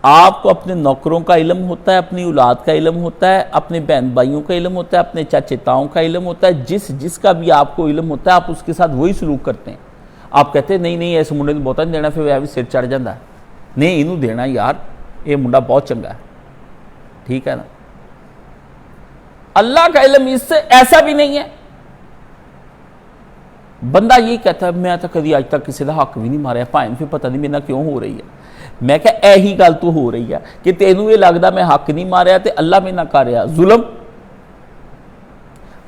آپ کو اپنے نوکروں کا علم ہوتا ہے، اپنی اولاد کا علم ہوتا ہے، اپنے بہن بھائیوں کا علم ہوتا ہے، اپنے چاچے تاؤں کا علم ہوتا ہے، جس کا بھی آپ کو علم ہوتا ہے آپ اس کے ساتھ وہی سلوک کرتے ہیں۔ آپ کہتے ہیں نہیں ایسے منڈے نے بہت نہیں دینا، پھر وہ سر چڑھ جاتا ہے، نہیں انہوں دینا یار، یہ منڈا بہت چنگا ہے، ٹھیک ہے نا۔ اللہ کا علم اس سے ایسا بھی نہیں ہے۔ بندہ یہ کہتا ہے میں تو کدی آج تک کسی کا حق بھی نہیں ماریا، پائن پھر پتہ نہیں میرے کیوں ہو رہی ہے۔ میں کہا ایہی گل تو ہو رہی ہے کہ تینوں یہ لگتا میں حق نہیں ماریا تے اللہ میں نہ کر رہا ظلم۔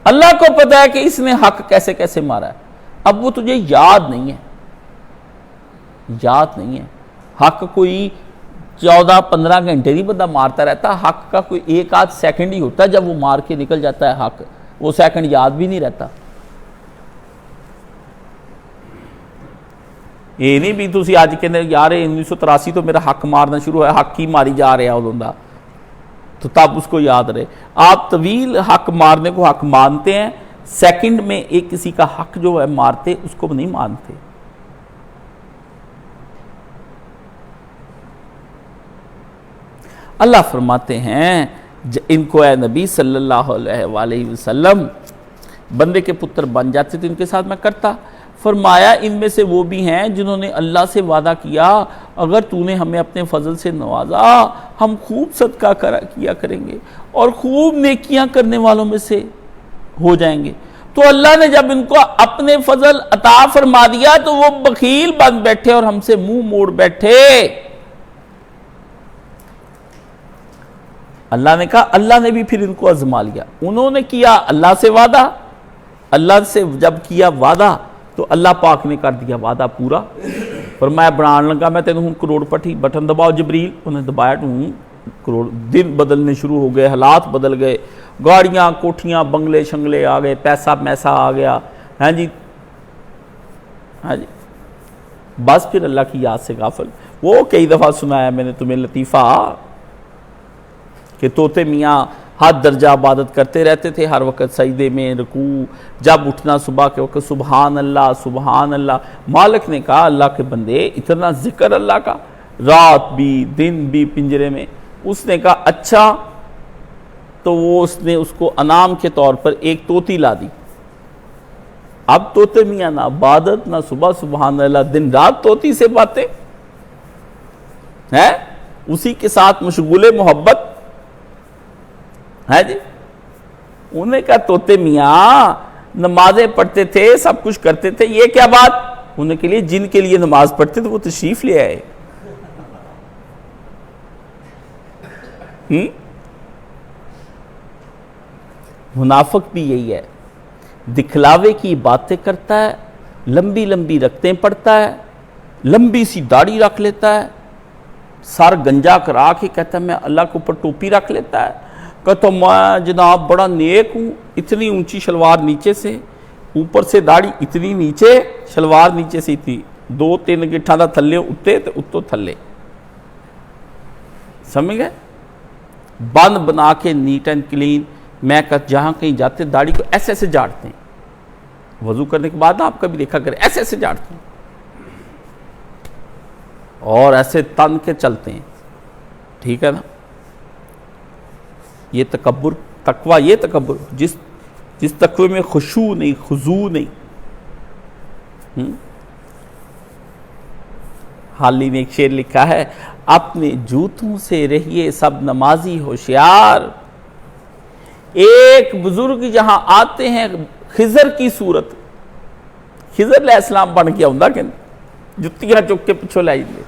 اللہ کو پتا ہے کہ اس نے حق کیسے کیسے مارا ہے، اب وہ تجھے یاد نہیں ہے، یاد نہیں ہے۔ حق کوئی 14-15 گھنٹے نہیں بندہ مارتا رہتا، حق کا کوئی ایک آدھ سیکنڈ ہی ہوتا ہے جب وہ مار کے نکل جاتا ہے حق، وہ سیکنڈ یاد بھی نہیں رہتا۔ یہ نہیں بھی تسی آج کے یار 1983 تو میرا حق مارنا شروع ہے، حق ہی ماری جا رہا ادوں دا، تو تب اس کو یاد رہے۔ آپ طویل حق مارنے کو حق مانتے ہیں، سیکنڈ میں ایک کسی کا حق جو ہے مارتے اس کو نہیں مانتے۔ اللہ فرماتے ہیں ان کو اے نبی صلی اللہ علیہ وآلہ وسلم بندے کے پتر بن جاتے تو ان کے ساتھ میں کرتا۔ فرمایا ان میں سے وہ بھی ہیں جنہوں نے اللہ سے وعدہ کیا اگر تو نے ہمیں اپنے فضل سے نوازا ہم خوب صدقہ کیا کریں گے اور خوب نیکیاں کرنے والوں میں سے ہو جائیں گے۔ تو اللہ نے جب ان کو اپنے فضل عطا فرما دیا تو وہ بخیل بن بیٹھے اور ہم سے منہ موڑ بیٹھے۔ اللہ نے کہا، اللہ نے بھی پھر ان کو آزما لیا۔ انہوں نے کیا اللہ سے وعدہ، اللہ سے جب کیا وعدہ تو اللہ پاک نے کر دیا وعدہ پورا۔ فرمایا بنان لگا میں تینوں ہوں کروڑ پٹی، بٹن دباؤ جبریل، انہیں دبایا کروڑ، دن بدلنے شروع ہو گئے، حالات بدل گئے، گاڑیاں کوٹھیاں بنگلے شنگلے آ گئے، پیسہ میسا آ گیا، ہاں جی ہاں جی۔ بس پھر اللہ کی یاد سے غافل۔ وہ کئی دفعہ سنایا میں نے تمہیں لطیفہ کہ طوطے میاں حد درجہ عبادت کرتے رہتے تھے، ہر وقت سجدے میں، رکوع، جب اٹھنا صبح کے وقت سبحان اللہ سبحان اللہ۔ مالک نے کہا اللہ کے بندے اتنا ذکر اللہ کا، رات بھی دن بھی پنجرے میں۔ اس نے کہا اچھا، تو وہ اس نے اس کو انعام کے طور پر ایک طوطی لا دی۔ اب طوطے میاں نہ عبادت نہ صبح سبحان اللہ، دن رات طوطی سے باتیں ہیں، اسی کے ساتھ مشغول محبت ہے جی۔ انہیں کہا طوطے میاں نمازیں پڑھتے تھے، سب کچھ کرتے تھے، یہ کیا بات؟ انہیں کے لیے جن کے لیے نماز پڑھتے تھے وہ تشریف لے آئے۔ منافق بھی یہی ہے، دکھلاوے کی باتیں کرتا ہے، لمبی لمبی رکھتیں پڑھتا ہے، لمبی سی داڑھی رکھ لیتا ہے، سر گنجا کرا کے کہتا ہے میں اللہ کے اوپر ٹوپی رکھ لیتا ہے، کہتا میں جناب بڑا نیک ہوں، اتنی اونچی شلوار نیچے سے، اوپر سے داڑھی اتنی نیچے، شلوار نیچے سے تھی 2-3 گٹھاں دا تھلے اتے تے اتو تھلے، سمجھ گئے؟ بند بنا کے نیٹ اینڈ کلین۔ میں کہتا جہاں کہیں جاتے داڑھی کو ایسے ایسے جاڑتے ہیں، وضو کرنے کے بعد آپ کبھی دیکھا کریں ایسے ایسے جاڑتے ہیں اور ایسے تن کے چلتے ہیں، ٹھیک ہے نا؟ یہ تکبر، تقوی یہ تکبر جس تقوی میں خشوع نہیں، خضوع نہیں۔ حالی نے ایک شعر لکھا ہے، اپنے جوتوں سے رہیے سب نمازی ہوشیار۔ ایک بزرگ جہاں آتے ہیں خضر کی صورت، خضر علیہ السلام بن گیا ہوں کہ جتیاں چک کے پچھو لائیں گے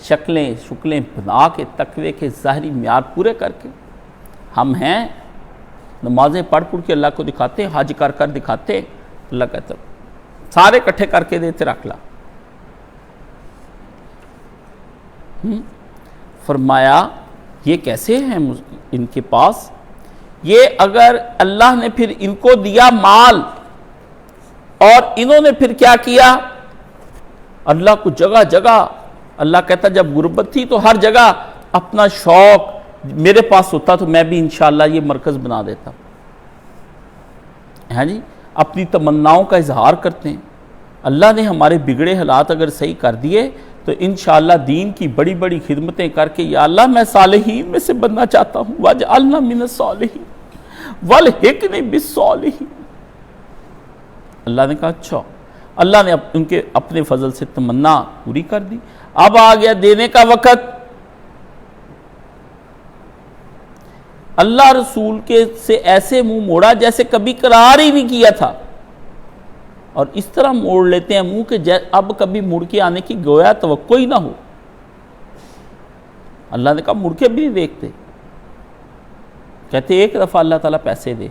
شکلیں بنا کے تقوی کے ظاہری معیار پورے کر کے ہم ہیں، نمازیں پڑھ کے اللہ کو دکھاتے ہیں، حج کر کر دکھاتے ہیں، اللہ کہتا ہے سارے کٹھے کر کے دیتے رکھ لا۔ فرمایا یہ کیسے ہیں ان کے پاس، یہ اگر اللہ نے پھر ان کو دیا مال اور انہوں نے پھر کیا کیا، اللہ کو جگہ جگہ، اللہ کہتا جب غربت تھی تو ہر جگہ اپنا شوق میرے پاس ہوتا تو میں بھی انشاءاللہ یہ مرکز بنا دیتا، ہاں جی، اپنی تمناؤں کا اظہار کرتے ہیں۔ اللہ نے ہمارے بگڑے حالات اگر صحیح کر دیے تو انشاءاللہ دین کی بڑی بڑی خدمتیں کر کے یا اللہ میں صالحین میں سے بننا چاہتا ہوں، وَاجْعَلْنَا مِنَ الصَّالِحِينَ وَالْحِقْنِي بِالصَّالِحِينَ۔ اللہ نے کہا اچھا، اللہ نے ان کے اپنے فضل سے تمنا پوری کر دی۔ اب آ گیا دینے کا وقت، اللہ رسول کے سے ایسے منہ موڑا جیسے کبھی قرار ہی نہیں کیا تھا، اور اس طرح موڑ لیتے ہیں منہ کہ اب کبھی مڑ کے آنے کی گویا توقع ہی نہ ہو۔ اللہ نے کہا مڑ کے بھی نہیں دیکھتے، کہتے ایک دفعہ اللہ تعالیٰ پیسے دے،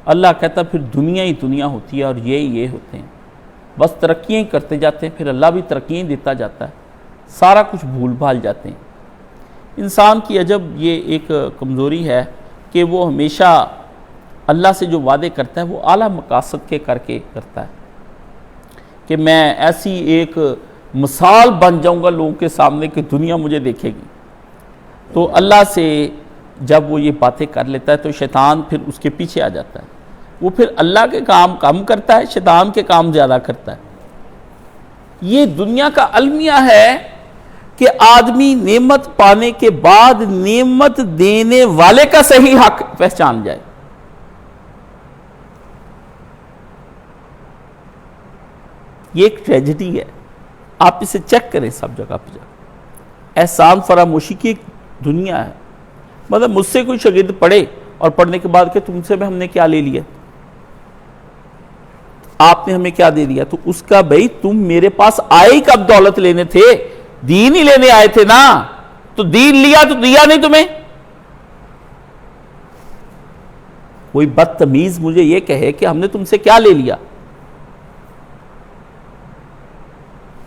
اللہ کہتا پھر دنیا ہی دنیا ہوتی ہے اور یہ ہوتے ہیں، بس ترقیاں ہی کرتے جاتے ہیں، پھر اللہ بھی ترقیاں دیتا جاتا ہے، سارا کچھ بھول بھال جاتے ہیں۔ انسان کی عجب یہ ایک کمزوری ہے کہ وہ ہمیشہ اللہ سے جو وعدے کرتا ہے وہ اعلیٰ مقاصد کے کر کے کرتا ہے، کہ میں ایسی ایک مثال بن جاؤں گا لوگوں کے سامنے کہ دنیا مجھے دیکھے گی۔ تو اللہ سے جب وہ یہ باتیں کر لیتا ہے تو شیطان پھر اس کے پیچھے آ جاتا ہے، وہ پھر اللہ کے کام کم کرتا ہے، شیطان کے کام زیادہ کرتا ہے۔ یہ دنیا کا المیہ ہے کہ آدمی نعمت پانے کے بعد نعمت دینے والے کا صحیح حق پہچان جائے۔ یہ ایک ٹریجڈی ہے، آپ اسے چیک کریں سب جگہ پہ جا، احسان فراموشی کی ایک دنیا ہے۔ مطلب مجھ سے کوئی شاگرد پڑھے اور پڑھنے کے بعد کہ تم سے بھی ہم نے کیا لے لیا، آپ نے ہمیں کیا دے دیا، تو اس کا بھئی تم میرے پاس آئے ہی کب دولت لینے تھے، دین ہی لینے آئے تھے نا، تو دین لیا تو دیا نہیں تمہیں۔ کوئی بدتمیز مجھے یہ کہے کہ ہم نے تم سے کیا لے لیا،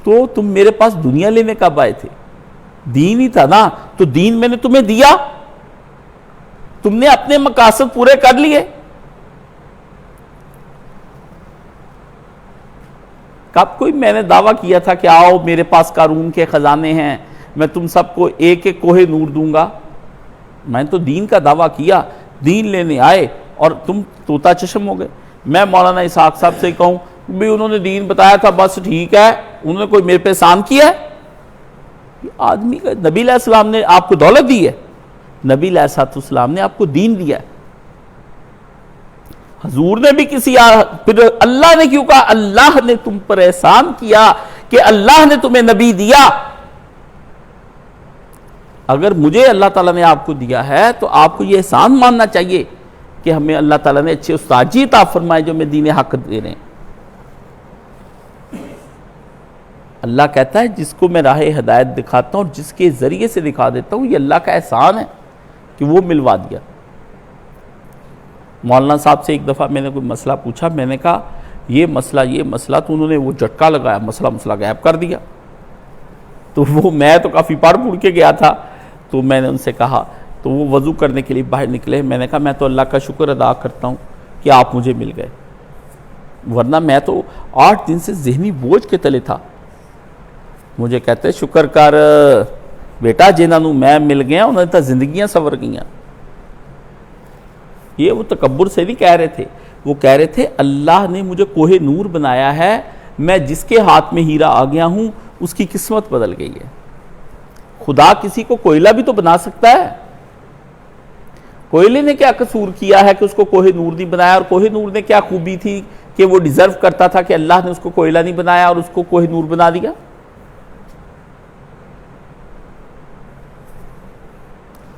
تو تم میرے پاس دنیا لینے کب آئے تھے، دین ہی تھا نا، تو دین میں نے تمہیں دیا، تم نے اپنے مقاصد پورے کر لیے۔ کب کوئی میں نے دعویٰ کیا تھا کہ آؤ میرے پاس قارون کے خزانے ہیں، میں تم سب کو ایک ایک کوہ نور دوں گا؟ میں نے تو دین کا دعویٰ کیا، دین لینے آئے اور تم طوطا چشم ہو گئے۔ میں مولانا اسحاق صاحب سے کہوں بھی انہوں نے دین بتایا تھا بس ٹھیک ہے، انہوں نے کوئی میرے پہ احسان کیا ہے؟ آدمی کا نبی علیہ السلام نے آپ کو دولت دی ہے، نبی علیہ السلام نے آپ کو دین دیا ہے، حضور نے بھی کسی پھر اللہ نے کیوں کہا اللہ نے تم پر احسان کیا کہ اللہ نے تمہیں نبی دیا۔ اگر مجھے اللہ تعالیٰ نے آپ کو دیا ہے تو آپ کو یہ احسان ماننا چاہیے کہ ہمیں اللہ تعالیٰ نے اچھے استاد جی عطا فرمائے جو میں دین حق دے رہے ہیں۔ اللہ کہتا ہے جس کو میں راہ ہدایت دکھاتا ہوں، جس کے ذریعے سے دکھا دیتا ہوں، یہ اللہ کا احسان ہے کہ وہ ملوا دیا۔ مولانا صاحب سے ایک دفعہ میں نے کوئی مسئلہ پوچھا، میں نے کہا یہ مسئلہ تو انہوں نے وہ جھٹکا لگایا، مسئلہ غائب کر دیا۔ تو وہ میں تو کافی پڑھ کے گیا تھا، تو میں نے ان سے کہا، تو وہ وضو کرنے کے لیے باہر نکلے، میں نے کہا میں تو اللہ کا شکر ادا کرتا ہوں کہ آپ مجھے مل گئے، ورنہ میں تو 8 دن سے ذہنی بوجھ کے تلے تھا۔ مجھے کہتے شکر کر بیٹا جنہاں نوں میں مل گیا انہوں نے تو زندگیاں سنور گئیاں۔ یہ وہ تکبر سے نہیں کہہ رہے تھے، وہ کہہ رہے تھے اللہ نے مجھے کوہ نور بنایا ہے، میں جس کے ہاتھ میں ہیرا آ گیا ہوں اس کی قسمت بدل گئی ہے۔ خدا کسی کو کوئلہ بھی تو بنا سکتا ہے، کوئلے نے کیا قصور کیا ہے کہ اس کو کوہ نور نہیں بنایا؟ اور کوہ نور نے کیا خوبی تھی کہ وہ ڈیزرو کرتا تھا کہ اللہ نے اس کو کوئلہ نہیں بنایا اور اس کو کوہ نور بنا دیا؟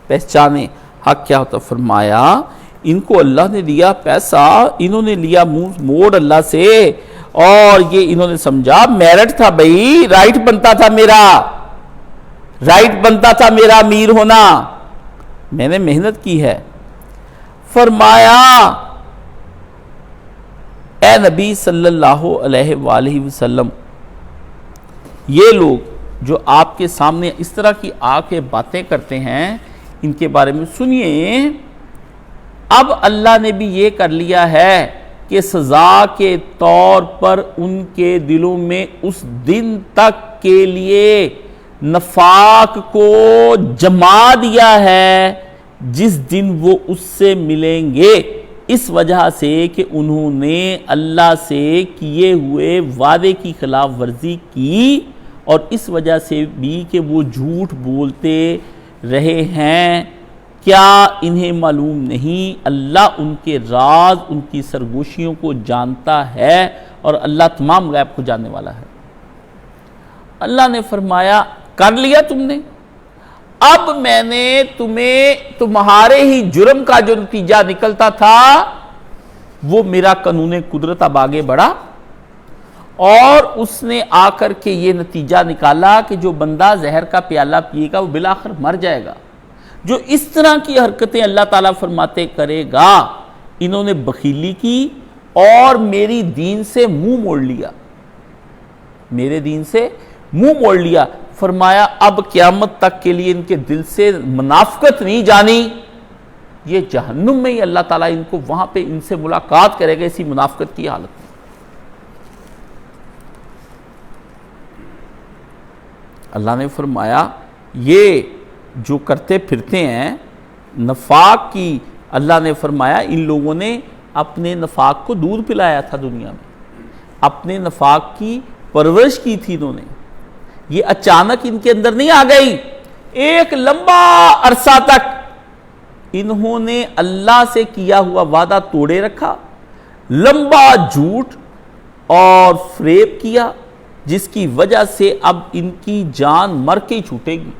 پہچانے حق کیا ہوتا؟ فرمایا ان کو اللہ نے دیا پیسہ، انہوں نے لیا منہ موڑ اللہ سے، اور یہ انہوں نے سمجھا میرٹ تھا بھائی، رائٹ بنتا تھا میرا امیر ہونا، میں نے محنت کی ہے۔ فرمایا اے نبی صلی اللہ علیہ وآلہ وسلم، یہ لوگ جو آپ کے سامنے اس طرح کی آ کے باتیں کرتے ہیں، ان کے بارے میں سنیے۔ اب اللہ نے بھی یہ کر لیا ہے کہ سزا کے طور پر ان کے دلوں میں اس دن تک کے لیے نفاق کو جما دیا ہے جس دن وہ اس سے ملیں گے، اس وجہ سے کہ انہوں نے اللہ سے کیے ہوئے وعدے کی خلاف ورزی کی، اور اس وجہ سے بھی کہ وہ جھوٹ بولتے رہے ہیں۔ کیا انہیں معلوم نہیں اللہ ان کے راز، ان کی سرگوشیوں کو جانتا ہے، اور اللہ تمام غیب کو جاننے والا ہے۔ اللہ نے فرمایا کر لیا تم نے، اب میں نے تمہیں تمہارے ہی جرم کا جو نتیجہ نکلتا تھا وہ میرا قانون قدرت اب آگے بڑھا، اور اس نے آ کر کے یہ نتیجہ نکالا کہ جو بندہ زہر کا پیالہ پیے گا وہ بالآخر مر جائے گا۔ جو اس طرح کی حرکتیں اللہ تعالیٰ فرماتے کرے گا، انہوں نے بخیلی کی اور میری دین سے منہ موڑ لیا، میرے دین سے منہ موڑ لیا۔ فرمایا اب قیامت تک کے لیے ان کے دل سے منافقت نہیں جانی، یہ جہنم میں ہی اللہ تعالیٰ ان کو وہاں پہ ان سے ملاقات کرے گا اسی منافقت کی حالت میں۔ اللہ نے فرمایا یہ جو کرتے پھرتے ہیں نفاق کی، اللہ نے فرمایا ان لوگوں نے اپنے نفاق کو دودھ پلایا تھا دنیا میں، اپنے نفاق کی پرورش کی تھی انہوں نے، یہ اچانک ان کے اندر نہیں آ گئی۔ ایک لمبا عرصہ تک انہوں نے اللہ سے کیا ہوا وعدہ توڑے رکھا، لمبا جھوٹ اور فریب کیا، جس کی وجہ سے اب ان کی جان مر کے ہی چھوٹے گی۔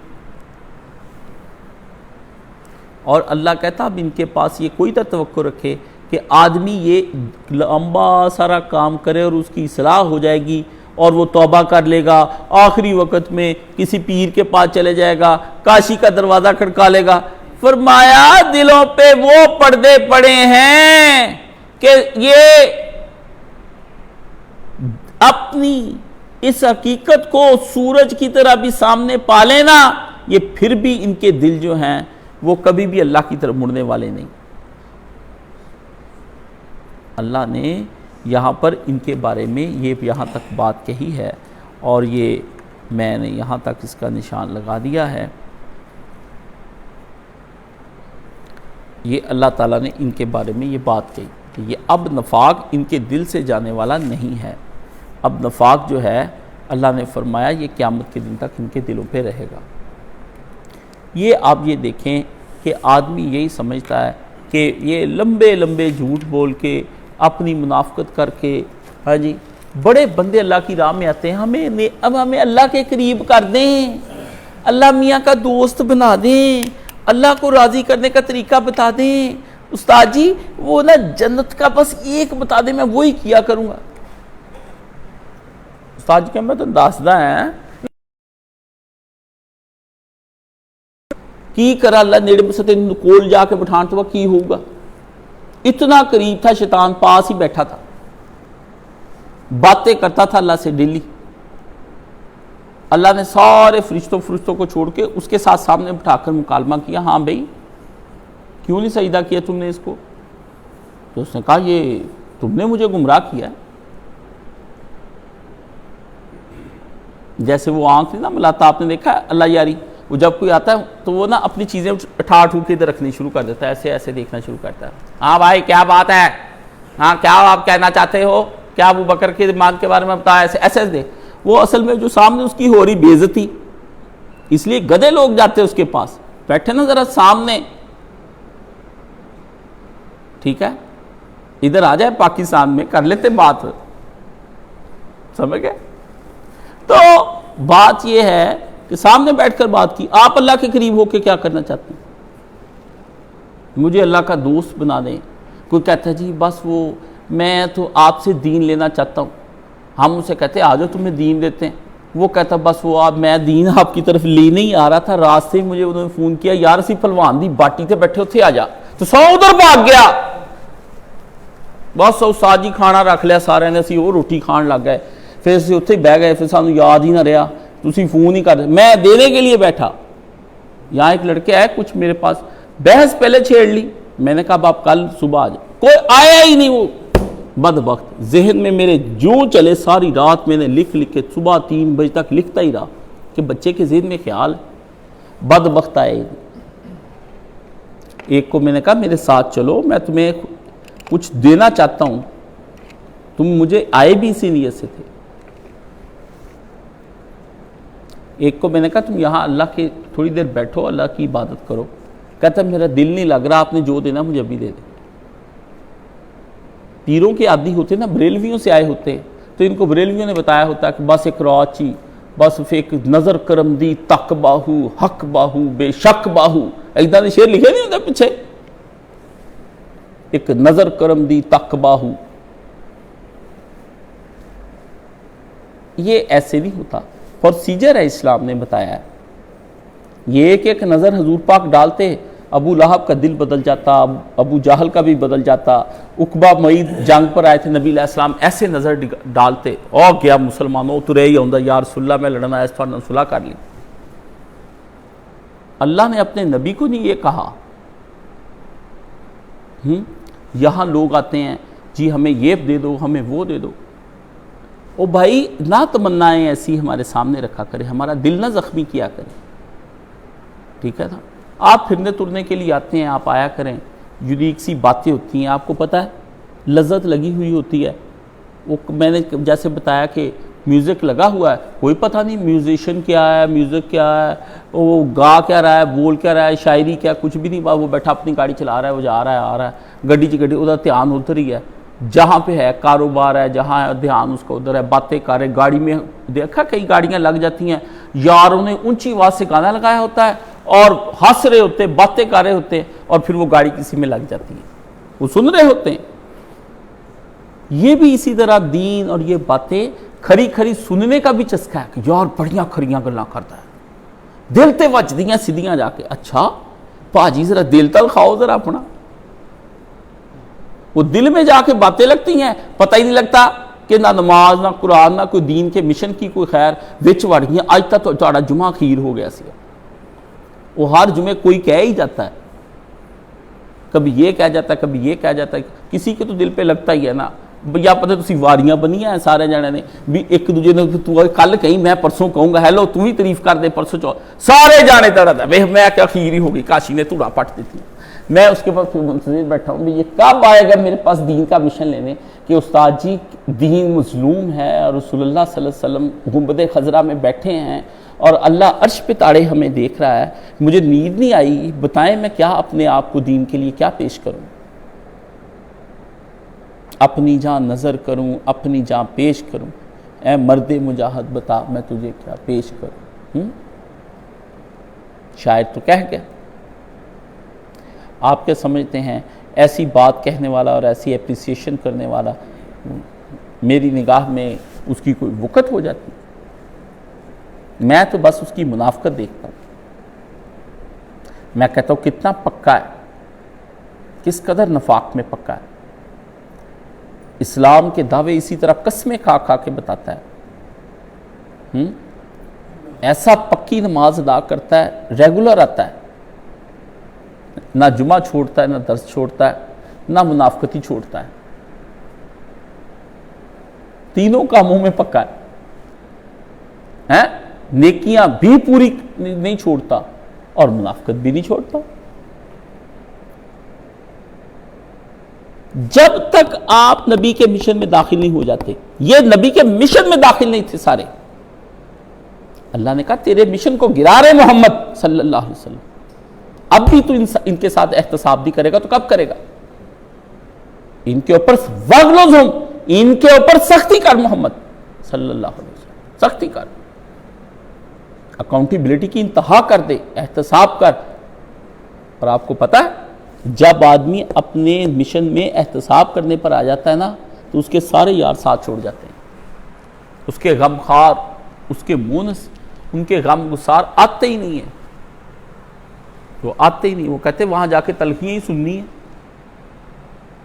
اور اللہ کہتا اب ان کے پاس یہ کوئی توقع رکھے کہ آدمی یہ لمبا سارا کام کرے اور اس کی اصلاح ہو جائے گی اور وہ توبہ کر لے گا، آخری وقت میں کسی پیر کے پاس چلے جائے گا، کاشی کا دروازہ کھڑکا لے گا۔ فرمایا دلوں پہ وہ پردے پڑے ہیں کہ یہ اپنی اس حقیقت کو سورج کی طرح بھی سامنے پالے نا، یہ پھر بھی ان کے دل جو ہیں وہ کبھی بھی اللہ کی طرف مڑنے والے نہیں۔ اللہ نے یہاں پر ان کے بارے میں یہ یہاں تک بات کہی ہے، اور یہ میں نے یہاں تک اس کا نشان لگا دیا ہے۔ یہ اللہ تعالیٰ نے ان کے بارے میں یہ بات کہی کہ یہ اب نفاق ان کے دل سے جانے والا نہیں ہے، اب نفاق جو ہے اللہ نے فرمایا یہ قیامت کے دن تک ان کے دلوں پہ رہے گا۔ یہ آپ یہ دیکھیں کہ آدمی یہی سمجھتا ہے کہ یہ لمبے لمبے جھوٹ بول کے اپنی منافقت کر کے، ہاں جی بڑے بندے اللہ کی راہ میں آتے ہیں، ہمیں اللہ کے قریب کر دیں، اللہ میاں کا دوست بنا دیں، اللہ کو راضی کرنے کا طریقہ بتا دیں۔ استاد جی وہ نا جنت کا بس ایک بتا دیں میں وہی کیا کروں گا۔ استاد جی کہ میں تو دسدا ہے کی کرا اللہ نیڑے ستے کول جا کے بٹھان تو کی ہوگا۔ اتنا قریب تھا، شیطان پاس ہی بیٹھا تھا، باتیں کرتا تھا اللہ سے ڈیلی۔ اللہ نے سارے فرشتوں کو چھوڑ کے اس کے ساتھ سامنے بٹھا کر مکالمہ کیا، ہاں بھائی کیوں نہیں سجدہ کیا تم نے اس کو؟ تو اس نے کہا یہ تم نے مجھے گمراہ کیا ہے۔ جیسے وہ آنکھ نہ ملاتا، آپ نے دیکھا اللہ یاری، وہ جب کوئی آتا ہے تو وہ نا اپنی چیزیں اٹھا کے ادھر رکھنی شروع کر دیتا ہے، ایسے ایسے دیکھنا شروع کرتا ہے، ہاں بھائی کیا بات ہے، ہاں کیا آپ کہنا چاہتے ہو، کیا ابو بکر کے ایمان کے بارے میں بتایا، ایسے ایسے دے۔ وہ اصل میں جو سامنے اس کی ہو رہی بے عزتی، اس لیے گدھے لوگ جاتے اس کے پاس، بیٹھے نا ذرا سامنے، ٹھیک ہے، ادھر آ جائے پاکستان میں کر لیتے بات، سمجھ گئے؟ تو بات یہ ہے کہ سامنے بیٹھ کر بات کی، آپ اللہ کے قریب ہو کے کیا کرنا چاہتے ہیں؟ مجھے اللہ کا دوست بنا دیں۔ کوئی کہتا ہے جی بس وہ میں تو آپ سے دین لینا چاہتا ہوں، ہم اسے کہتے ہیں آ جاؤ تمہیں دین دیتے ہیں، وہ کہتا بس وہ میں دین آپ کی طرف لینے ہی آ رہا تھا، راستے مجھے انہوں نے فون کیا یار اسی پھلوان دی باٹی تے بیٹھے اتھے آ جا، تو سو ادھر بھاگ گیا، بس استاد جی کھانا رکھ لیا سارے نے، اسی وہ روٹی کھان لگ گئے، پھر اسی اتھے بہ گئے، پھر سانو یاد ہی نہ رہا، تسی فون ہی کر، میں دینے کے لیے بیٹھا، یہاں ایک لڑکے آئے کچھ میرے پاس، بحث پہلے چھیڑ لی، میں نے کہا آپ کل صبح آ جائے، کوئی آیا ہی نہیں، وہ بدبخت ذہن میں میرے جو چلے ساری رات میں نے لکھ کے صبح 3 بجے تک لکھتا ہی رہا کہ بچے کے ذہن میں خیال ہے، بدبخت آئے، ایک کو میں نے کہا میرے ساتھ چلو میں تمہیں کچھ دینا چاہتا ہوں، تم مجھے آئے بھی اسی نیت سے تھے، ایک کو میں نے کہا تم یہاں اللہ کے تھوڑی دیر بیٹھو اللہ کی عبادت کرو، کہتا میرا دل نہیں لگ رہا، آپ نے جو دینا مجھے ابھی دے دیں۔ پیروں کے عادی ہوتے نا، بریلویوں سے آئے ہوتے، تو ان کو بریلویوں نے بتایا ہوتا کہ بس ایک راچی، بس ایک نظر کرم دی تک باہو حق باہو بے شک باہو، ایدہ نے شعر لکھے نہیں ہوتا پیچھے، ایک نظر کرم دی تک باہو، یہ ایسے نہیں ہوتا، پروسیجر ہے اسلام نے بتایا ہے، یہ ایک نظر حضور پاک ڈالتے، ابو لہب کا دل بدل جاتا، ابو جہل کا بھی بدل جاتا، عقبہ معید جنگ پر آئے تھے نبی علیہ السلام ایسے نظر ڈالتے، او گیا مسلمانوں تو رہی ہوں یا رسول اللہ میں لڑنا ہے اس پر صلح کر لی۔ اللہ نے اپنے نبی کو نہیں یہ کہا، یہاں لوگ آتے ہیں جی ہمیں یہ دے دو ہمیں وہ دے دو، او بھائی نہ تمنائیں ایسی ہمارے سامنے رکھا کرے، ہمارا دل نہ زخمی کیا کرے، ٹھیک ہے نا؟ آپ پھرنے ترنے کے لیے آتے ہیں، آپ آیا کریں، یونیک سی باتیں ہوتی ہیں، آپ کو پتہ ہے لذت لگی ہوئی ہوتی ہے، وہ میں نے جیسے بتایا کہ میوزک لگا ہوا ہے، کوئی پتہ نہیں میوزیشین کیا ہے، میوزک کیا ہے، وہ گا کیا رہا ہے، بول کیا رہا ہے، شاعری کیا، کچھ بھی نہیں، وہ بیٹھا اپنی گاڑی چلا رہا ہے، وہ جا رہا ہے آ رہا ہے، گڈی چ گڈی ادھر دھیان ادھر ہی ہے، جہاں پہ ہے کاروبار ہے، جہاں ہے دھیان اس کو ادھر ہے، باتیں کر رہے، گاڑی میں دیکھا کئی گاڑیاں لگ جاتی ہیں، یاروں نے اونچی آواز سے گانا لگایا ہوتا ہے اور ہنس رہے ہوتے، باتیں کر رہے ہوتے، اور پھر وہ گاڑی کسی میں لگ جاتی ہے، وہ سن رہے ہوتے ہیں۔ یہ بھی اسی طرح دین اور یہ باتیں کھری کھری سننے کا بھی چسکا ہے کہ یار بڑیاں کھریاں گلاں کرتا ہے، دل تے وج دیاں سیدیاں جا کے، اچھا پاجی ذرا دل تل کھاؤ ذرا اپنا، وہ دل میں جا کے باتیں لگتی ہیں، پتہ ہی نہیں لگتا کہ نہ نماز نہ قرآن نہ کوئی دین کے مشن کی کوئی خیر وچ وڑ گئی، آج تک تو جمعہ خیر ہو گیا سی، وہ ہر جمعے کوئی کہہ ہی جاتا ہے، کبھی یہ کہہ جاتا ہے کبھی یہ کہہ جاتا ہے، کسی کے تو دل پہ لگتا ہی ہے نا، یا پتہ تسی واریاں بنی ہیں سارے جانے نے بھی ایک دوجے نے، تو کل کہیں میں پرسوں کہوں گا ہیلو تو ہی تعریف کر دے، پرسوں سارے جانے تڑا ہے، میں کیا خیر ہی ہوگی، کاشی نے توڑا پٹ دیتی، میں اس کے پاس منتظر بیٹھا ہوں بھی یہ کب آئے گا میرے پاس دین کا مشن لینے کہ استاد جی دین مظلوم ہے اور رسول اللہ صلی اللہ علیہ وسلم گنبد خضرا میں بیٹھے ہیں اور اللہ عرش پہ تاڑے ہمیں دیکھ رہا ہے، مجھے نیند نہیں آئی، بتائیں میں کیا اپنے آپ کو دین کے لیے کیا پیش کروں، اپنی جان نظر کروں اپنی جان پیش کروں، اے مرد مجاہد بتا میں تجھے کیا پیش کروں۔ شاید تو کہہ گیا، آپ کیا سمجھتے ہیں ایسی بات کہنے والا اور ایسی اپریسیشن کرنے والا میری نگاہ میں اس کی کوئی وقت ہو جاتی؟ میں تو بس اس کی منافقت دیکھتا ہوں، میں کہتا ہوں کتنا پکا ہے، کس قدر نفاق میں پکا ہے، اسلام کے دعوے اسی طرح قسمیں کھا کھا کے بتاتا ہے، ایسا پکی نماز ادا کرتا ہے، ریگولر آتا ہے، نہ جمعہ چھوڑتا ہے نہ درس چھوڑتا ہے نہ منافقتی چھوڑتا ہے، تینوں کاموں میں پکا ہے، نیکیاں بھی پوری نہیں چھوڑتا اور منافقت بھی نہیں چھوڑتا۔ جب تک آپ نبی کے مشن میں داخل نہیں ہو جاتے، یہ نبی کے مشن میں داخل نہیں تھے سارے، اللہ نے کہا تیرے مشن کو گرا رہے محمد صلی اللہ علیہ وسلم، اب بھی تو ان کے ساتھ احتساب بھی کرے گا تو کب کرے گا؟ ان کے اوپر وغلظ ہم، ان کے اوپر سختی کر محمد صلی اللہ علیہ وسلم، سختی کر، اکاؤنٹیبلٹی کی انتہا کر دے، احتساب کر۔ اور آپ کو پتا ہے جب آدمی اپنے مشن میں احتساب کرنے پر آ جاتا ہے نا تو اس کے سارے یار ساتھ چھوڑ جاتے ہیں، اس کے غم خار، اس کے مونس، ان کے غم گسار آتے ہی نہیں ہیں، وہ آتے ہی نہیں، وہ کہتے ہیں وہاں جا کے تلخیاں ہی سننی ہیں۔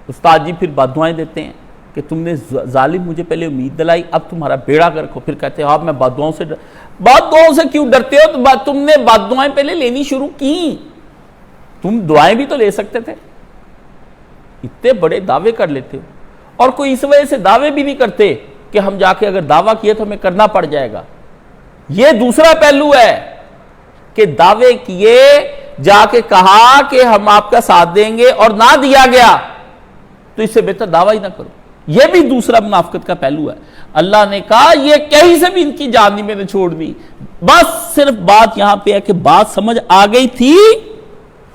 استاد جی پھر بددعائیں دیتے ہیں کہ تم نے ظالم مجھے پہلے امید دلائی، اب تمہارا بیڑا کر رکھو، پھر کہتے ہیں آپ میں بددعاؤں سے بددعاؤں سے کیوں ڈرتے ہو؟ تو تم نے بددعائیں پہلے لینی شروع کی، تم دعائیں بھی تو لے سکتے تھے، اتنے بڑے دعوے کر لیتے ہو۔ اور کوئی اس وجہ سے دعوے بھی نہیں کرتے کہ ہم جا کے اگر دعویٰ کیے تو ہمیں کرنا پڑ جائے گا۔ یہ دوسرا پہلو ہے کہ دعوے کیے، جا کے کہا کہ ہم آپ کا ساتھ دیں گے اور نہ دیا گیا تو اس سے بہتر دعویٰ ہی نہ کرو۔ یہ بھی دوسرا منافقت کا پہلو ہے۔ اللہ نے کہا یہ کہیں سے بھی ان کی جان نہیں میں نے چھوڑنی، بس صرف بات یہاں پہ ہے کہ بات سمجھ آ گئی تھی،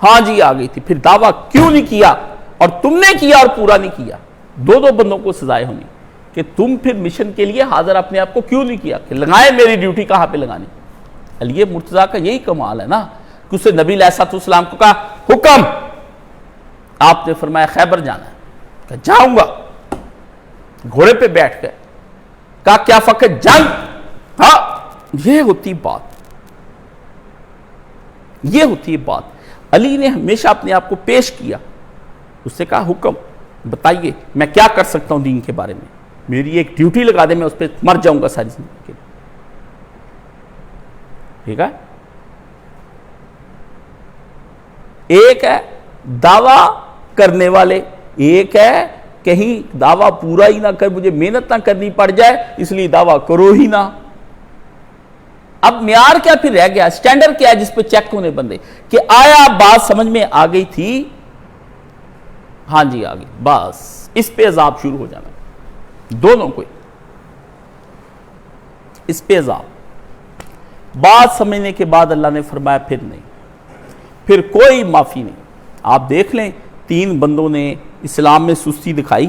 ہاں جی آ گئی تھی، پھر دعویٰ کیوں نہیں کیا؟ اور تم نے کیا اور پورا نہیں کیا، دو بندوں کو سزائے ہونی کہ تم پھر مشن کے لیے حاضر اپنے آپ کو کیوں نہیں کیا کہ لگائے میری ڈیوٹی کہاں پہ لگانی۔ علی مرتضیٰ کا یہی کمال ہے نا کہ اسے نبی علیہ السلام کو کہا حکم، آپ نے فرمایا خیبر جانا ہے، کہ جاؤں گا، گھوڑے پہ بیٹھ گئے، کہا کیا فقط جنگ؟ ہاں یہ ہوتی بات، یہ ہوتی بات۔ علی نے ہمیشہ اپنے آپ کو پیش کیا، اس سے کہا حکم بتائیے میں کیا کر سکتا ہوں دین کے بارے میں، میری ایک ڈیوٹی لگا دے، میں اس پہ مر جاؤں گا ساری زندگی کے لیے، ٹھیک ہے؟ ایک ہے دعویٰ کرنے والے، ایک ہے کہیں دعویٰ پورا ہی نہ کر، مجھے محنت نہ کرنی پڑ جائے اس لیے دعویٰ کرو ہی نہ۔ اب معیار کیا پھر رہ گیا، سٹینڈرڈ کیا ہے جس پہ چیک ہونے بندے کہ آیا بات سمجھ میں آ گئی تھی، ہاں جی آ گئی، بس اس پہ عذاب شروع ہو جانا، دونوں کو اس پہ عذاب۔ بات سمجھنے کے بعد اللہ نے فرمایا پھر نہیں، پھر کوئی معافی نہیں۔ آپ دیکھ لیں 3 بندوں نے اسلام میں سستی دکھائی،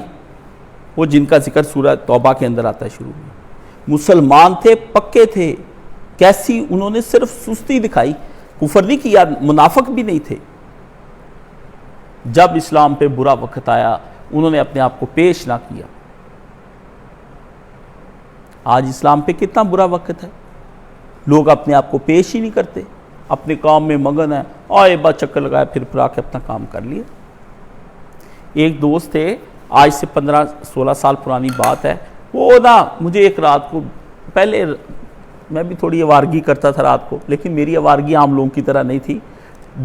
وہ جن کا ذکر سورہ توبہ کے اندر آتا ہے شروع میں، مسلمان تھے، پکے تھے، کیسی انہوں نے صرف سستی دکھائی، کفر نہیں کیا، منافق بھی نہیں تھے۔ جب اسلام پہ برا وقت آیا انہوں نے اپنے آپ کو پیش نہ کیا۔ آج اسلام پہ کتنا برا وقت ہے، لوگ اپنے آپ کو پیش ہی نہیں کرتے، اپنے کام میں مگن ہے، آئے بس چکر لگایا پھر آ کے اپنا کام کر لیا۔ ایک دوست تھے، آج سے 15-16 سال پرانی بات ہے، وہ نا مجھے ایک رات کو، پہلے میں بھی تھوڑی آوارگی کرتا تھا رات کو، لیکن میری آوارگی عام لوگوں کی طرح نہیں تھی،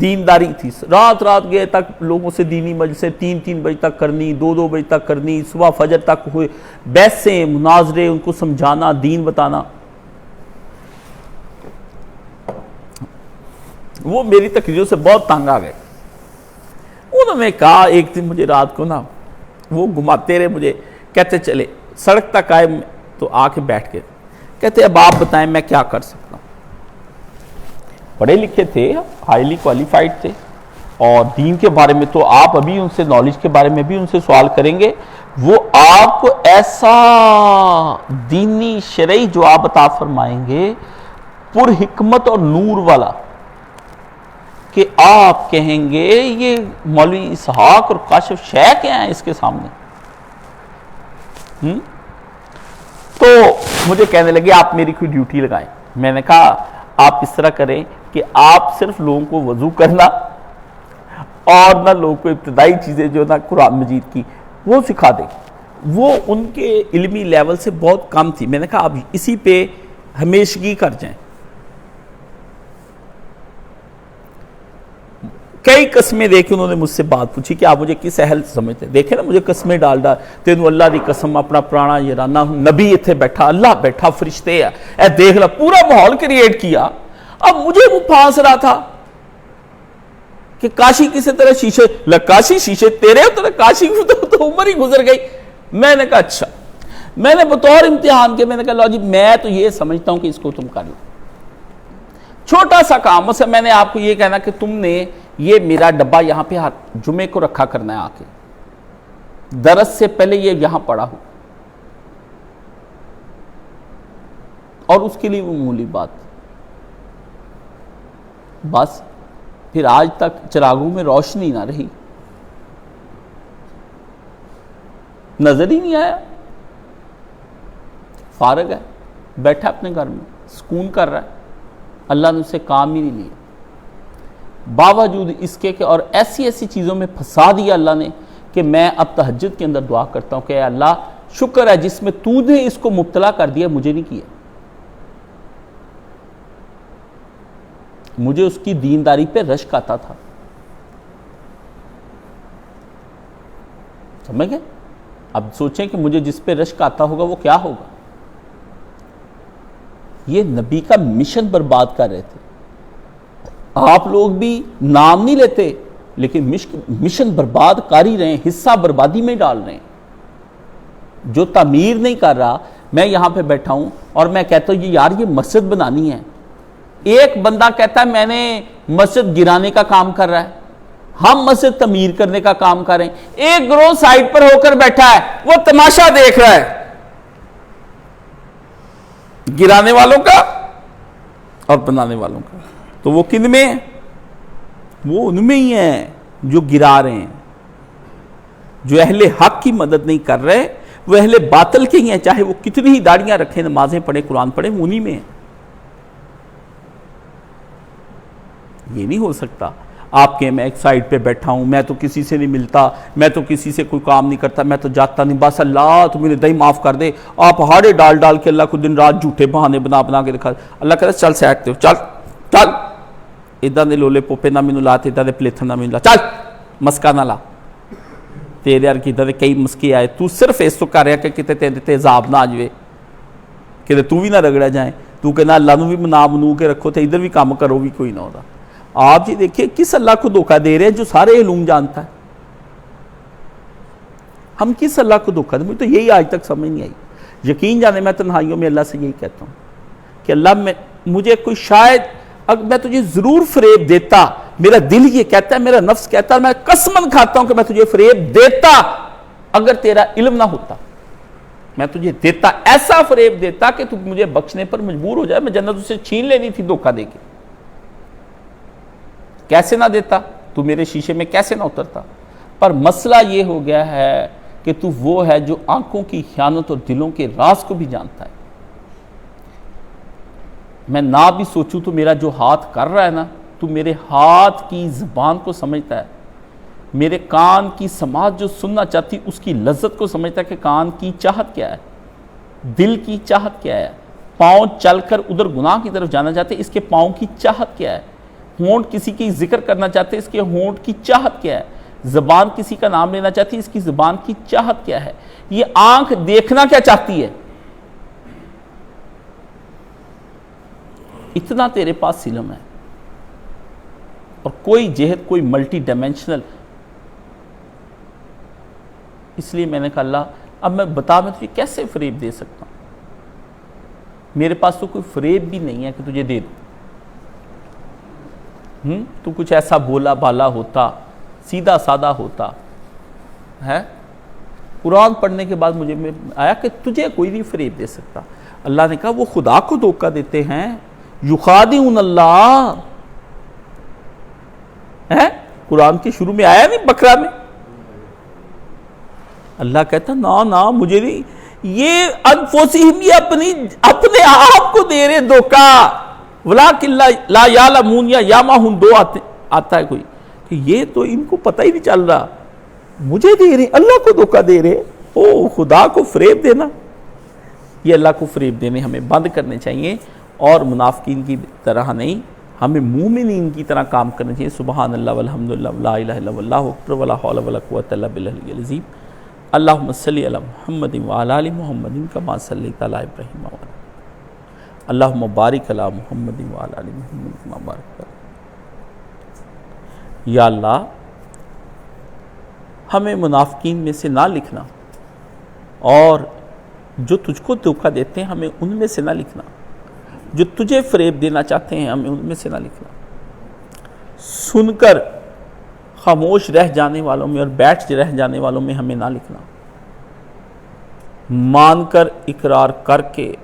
دینداری تھی، رات گئے تک لوگوں سے دینی مجلسیں 3 بجے تک کرنی، 2 بجے تک کرنی، صبح فجر تک ہوئے بحثیں مناظرے، ان کو سمجھانا، دین بتانا۔ وہ میری تقریروں سے بہت تنگ آ گئے، انہوں نے کہا ایک دن مجھے رات کو نا وہ گھماتے رہے مجھے، کہتے چلے سڑک تک آئے تو آ کے بیٹھ گئے، کہتے اب آپ بتائیں میں کیا کر سکتا ہوں۔ پڑھے لکھے تھے، ہائیلی کوالیفائڈ تھے، اور دین کے بارے میں تو آپ ابھی ان سے نالج کے بارے میں بھی ان سے سوال کریں گے، وہ آپ کو ایسا دینی شرعی جواب عطا فرمائیں گے پر حکمت اور نور والا کہ آپ کہیں گے یہ مولوی اسحاق اور کاشف شیخ کیا ہیں اس کے سامنے۔ تو مجھے کہنے لگے آپ میری کوئی ڈیوٹی لگائیں۔ میں نے کہا آپ اس طرح کریں کہ آپ صرف لوگوں کو وضو کرنا اور نہ لوگوں کو ابتدائی چیزیں جو نا قرآن مجید کی وہ سکھا دیں۔ وہ ان کے علمی لیول سے بہت کم تھی۔ میں نے کہا آپ اسی پہ ہمیشگی کر جائیں۔ کئی قسمیں دے کے انہوں نے مجھ سے بات پوچھی کہ آپ مجھے کس اہل سمجھتے ہیں۔ دیکھیں نا مجھے قسمیں ڈال تینوں اللہ دی قسم اپنا پرانا یارانہ ہوں، نبی اتھے بیٹھا، اللہ بیٹھا، فرشتے ہیں، اے دیکھ لا پورا ماحول کریٹ کیا۔ اب مجھے وہ پھانس رہا تھا کہ کاشی کسی طرح شیشے کاشی شیشے تیرے اتنے کاشی تو عمر ہی گزر گئی۔ میں نے کہا اچھا، میں نے بطور امتحان کے میں نے کہا لو جی میں تو یہ سمجھتا ہوں کہ اس کو تم کر لو، چھوٹا سا کام۔ اسے میں نے آپ کو یہ کہنا کہ تم نے یہ میرا ڈبہ یہاں پہ جمعے کو رکھا کرنا ہے آ کے، درس سے پہلے یہ یہاں پڑھا ہو، اور اس کے لیے وہ معمولی بات، بس پھر آج تک چراغوں میں روشنی نہ رہی، نظر ہی نہیں آیا، فارغ ہے، بیٹھا اپنے گھر میں سکون کر رہا ہے، اللہ نے اسے کام ہی نہیں لیا، باوجود اس کے کہ اور ایسی ایسی چیزوں میں پھنسا دیا اللہ نے کہ میں اب تہجد کے اندر دعا کرتا ہوں کہ اے اللہ شکر ہے جس میں تو نے اس کو مبتلا کر دیا، مجھے نہیں کیا، مجھے اس کی دینداری پہ رشک آتا تھا، سمجھ گئے؟ اب سوچیں کہ مجھے جس پہ رشک آتا ہوگا وہ کیا ہوگا۔ یہ نبی کا مشن برباد کر رہے تھے، آپ لوگ بھی نام نہیں لیتے لیکن مشن برباد کر ہی رہے ہیں، حصہ بربادی میں ڈال رہے ہیں۔ جو تعمیر نہیں کر رہا، میں یہاں پہ بیٹھا ہوں اور میں کہتا ہوں یار یہ مسجد بنانی ہے، ایک بندہ کہتا ہے میں نے مسجد گرانے کا کام کر رہا ہے، ہم مسجد تعمیر کرنے کا کام کر رہے ہیں، ایک گروہ سائٹ پر ہو کر بیٹھا ہے، وہ تماشا دیکھ رہا ہے گرانے والوں کا اور بنانے والوں کا، تو وہ کن میں ہے؟ وہ ان میں ہی ہیں جو گرا رہے ہیں، جو اہل حق کی مدد نہیں کر رہے، وہ اہل باطل کے ہی ہیں، چاہے وہ کتنی ہی داڑیاں رکھیں، نمازیں پڑھیں، قرآن پڑھیں، وہ انہی میں ہیں۔ یہ نہیں ہو سکتا آپ کے میں ایک سائٹ پہ بیٹھا ہوں، میں تو کسی سے نہیں ملتا، میں تو کسی سے کوئی کام نہیں کرتا، میں تو جاتا نہیں، بس اللہ تو میرے دہی معاف کر دے، آپ ہاڑے ڈال ڈال کے اللہ کو دن رات جھوٹے بہانے بنا بنا کے دکھا، اللہ کہتا چل سیٹتے ہو، چل چل ادھا دے لولے پوپے نہ مینوں لا تے ادھا دے پلیتھن نہ مینوں لا، چل مسکا نہ لا، تیرے یار کی ادھا دے کئی مسکے آئے، تو صرف اس تو کر رہا کہ کتے تیرے تیزاب نہ آ جوے، کہ تو بھی نہ رگڑا جائیں، تو کہنا اللہ نو بھی منا منو کے رکھو تے ادھر بھی کام کرو بھی کوئی نہ ہوتا۔ آپ جی دیکھیں کس اللہ کو دھوکہ دے رہے ہیں جو سارے علوم جانتا ہے، ہم کس اللہ کو دھوکہ دیں؟ مجھے تو یہی آج تک سمجھ نہیں آئی۔ یقین جانے میں تنہائیوں میں اللہ سے یہی کہتا ہوں کہ اللہ مجھے کوئی شاید اگر میں تجھے ضرور فریب دیتا، میرا دل یہ کہتا ہے، میرا نفس کہتا ہے، میں قسماً کھاتا ہوں کہ میں تجھے فریب دیتا اگر تیرا علم نہ ہوتا، میں تجھے دیتا، ایسا فریب دیتا کہ تو مجھے بخشنے پر مجبور ہو جائے، میں جنت اسے چھین لینی تھی دھوکہ دے کے، کیسے نہ دیتا، تو میرے شیشے میں کیسے نہ اترتا۔ پر مسئلہ یہ ہو گیا ہے کہ تو وہ ہے جو آنکھوں کی خیانت اور دلوں کے راز کو بھی جانتا ہے۔ میں نہ بھی سوچوں تو میرا جو ہاتھ کر رہا ہے نا، تو میرے ہاتھ کی زبان کو سمجھتا ہے، میرے کان کی سماعت جو سننا چاہتی اس کی لذت کو سمجھتا ہے کہ کان کی چاہت کیا ہے، دل کی چاہت کیا ہے، پاؤں چل کر ادھر گناہ کی طرف جانا چاہتے اس کے پاؤں کی چاہت کیا ہے، ہونٹ کسی کی ذکر کرنا چاہتے اس کے ہونٹ کی چاہت کیا ہے، زبان کسی کا نام لینا چاہتی اس کی زبان کی چاہت کیا ہے، یہ آنکھ دیکھنا کیا چاہتی ہے، اتنا تیرے پاس علم ہے، اور کوئی جہت کوئی ملٹی ڈائمینشنل۔ اس لیے میں نے کہا اللہ اب میں بتا میں تجھے کیسے فریب دے سکتا ہوں، میرے پاس تو کوئی فریب بھی نہیں ہے کہ تجھے دے دوں، تو کچھ ایسا بولا بالا ہوتا، سیدھا سادہ ہوتا ہے۔ قرآن پڑھنے کے بعد مجھے آیا کہ تجھے کوئی نہیں فریب دے سکتا۔ اللہ نے کہا وہ خدا کو دھوکہ دیتے ہیں، یخادعون اللہ ہے، قرآن کے شروع میں آیا نہیں بقرہ میں، اللہ کہتا نا مجھے نہیں، یہ انفسہم، یہ اپنے آپ کو دے رہے دھوکہ، وَلَٰكِن لَا يَعْلَمُونَ یا یامہون دو آتا ہے کوئی کہ یہ تو ان کو پتہ ہی نہیں چل رہا، مجھے دے رہے، اللہ کو دھوکہ دے رہے، او خدا کو فریب دینا، یہ اللہ کو فریب دینے ہمیں بند کرنے چاہیے، اور منافقین کی طرح نہیں، ہمیں مومنین کی طرح کام کرنا چاہیے۔ سبحان اللہ والحمدللہ ولا الہ الا اللہ اکبر ولا حول ولا قوۃ الا باللہ العلی العظیم۔ اللہم صلی علی محمد وعلی آل محمد کما صلیت علی ابراہیم وعلی اللہم بارک علی محمد وعلی آل محمد کما بارکت علی۔ یا اللہ ہمیں منافقین میں سے نہ لکھنا، اور جو تجھ کو دھوکہ دیتے ہیں ہمیں ان میں سے نہ لکھنا، جو تجھے فریب دینا چاہتے ہیں ہمیں ان میں سے نہ لکھنا۔ سن کر خاموش رہ جانے والوں میں اور بیٹھ رہ جانے والوں میں ہمیں نہ لکھنا، مان کر اقرار کر کے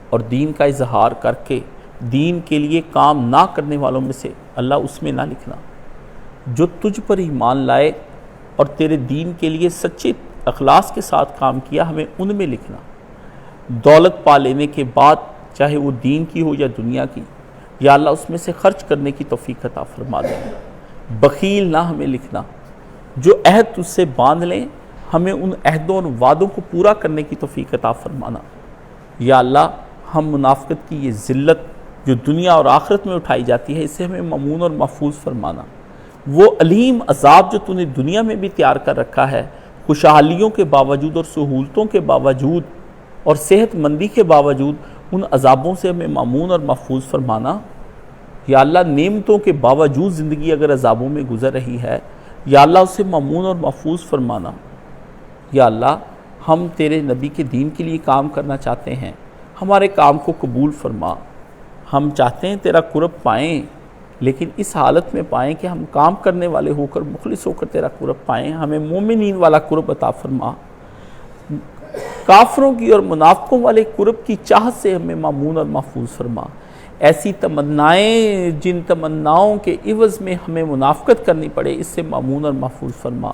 اور دین کا اظہار کر کے دین کے لیے کام نہ کرنے والوں میں سے اللہ اس میں نہ لکھنا۔ جو تجھ پر ایمان لائے اور تیرے دین کے لیے سچے اخلاص کے ساتھ کام کیا ہمیں ان میں لکھنا۔ دولت پا لینے کے بعد چاہے وہ دین کی ہو یا دنیا کی، یا اللہ اس میں سے خرچ کرنے کی توفیق عطا فرما دے۔ بخیل نہ ہمیں لکھنا۔ جو عہد تجھ سے باندھ لیں ہمیں ان عہدوں اور وعدوں کو پورا کرنے کی توفیق عطا فرمانا۔ یا اللہ ہم منافقت کی یہ ذلت جو دنیا اور آخرت میں اٹھائی جاتی ہے اس سے ہمیں مامون اور محفوظ فرمانا۔ وہ علیم عذاب جو تو نے دنیا میں بھی تیار کر رکھا ہے، خوشحالیوں کے باوجود اور سہولتوں کے باوجود اور صحت مندی کے باوجود، ان عذابوں سے ہمیں مامون اور محفوظ فرمانا۔ یا اللہ نعمتوں کے باوجود زندگی اگر عذابوں میں گزر رہی ہے، یا اللہ اسے مامون اور محفوظ فرمانا۔ یا اللہ ہم تیرے نبی کے دین کے لیے کام کرنا چاہتے ہیں، ہمارے کام کو قبول فرما۔ ہم چاہتے ہیں تیرا قرب پائیں، لیکن اس حالت میں پائیں کہ ہم کام کرنے والے ہو کر مخلص ہو کر تیرا قرب پائیں۔ ہمیں مومنین والا قرب عطا فرما، کافروں کی اور منافقوں والے قرب کی چاہت سے ہمیں مامون اور محفوظ فرما۔ ایسی تمنائیں جن تمناؤں کے عوض میں ہمیں منافقت کرنی پڑے اس سے مامون اور محفوظ فرما۔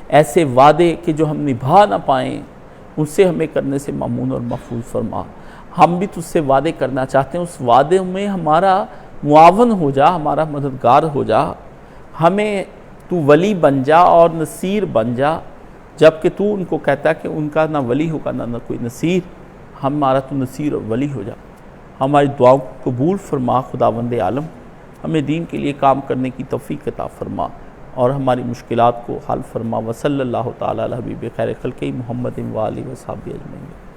ایسے وعدے کہ جو ہم نبھا نہ پائیں ان سے ہمیں کرنے سے مامون اور محفوظ فرما۔ ہم بھی تجھ سے وعدے کرنا چاہتے ہیں، اس وعدے میں ہمارا معاون ہو جا، ہمارا مددگار ہو جا، ہمیں تو ولی بن جا اور نصیر بن جا، جبکہ تو ان کو کہتا ہے کہ ان کا نہ ولی ہوگا نہ کوئی نصیر، ہمارا تو نصیر اور ولی ہو جا۔ ہماری دعاؤں کو قبول فرما خداوند عالم، ہمیں دین کے لیے کام کرنے کی توفیق عطا فرما اور ہماری مشکلات کو حل فرما۔ وصلی اللہ تعالی علی حبیب خیر خلقہ محمد و آلہ و صحبہ اجمعین۔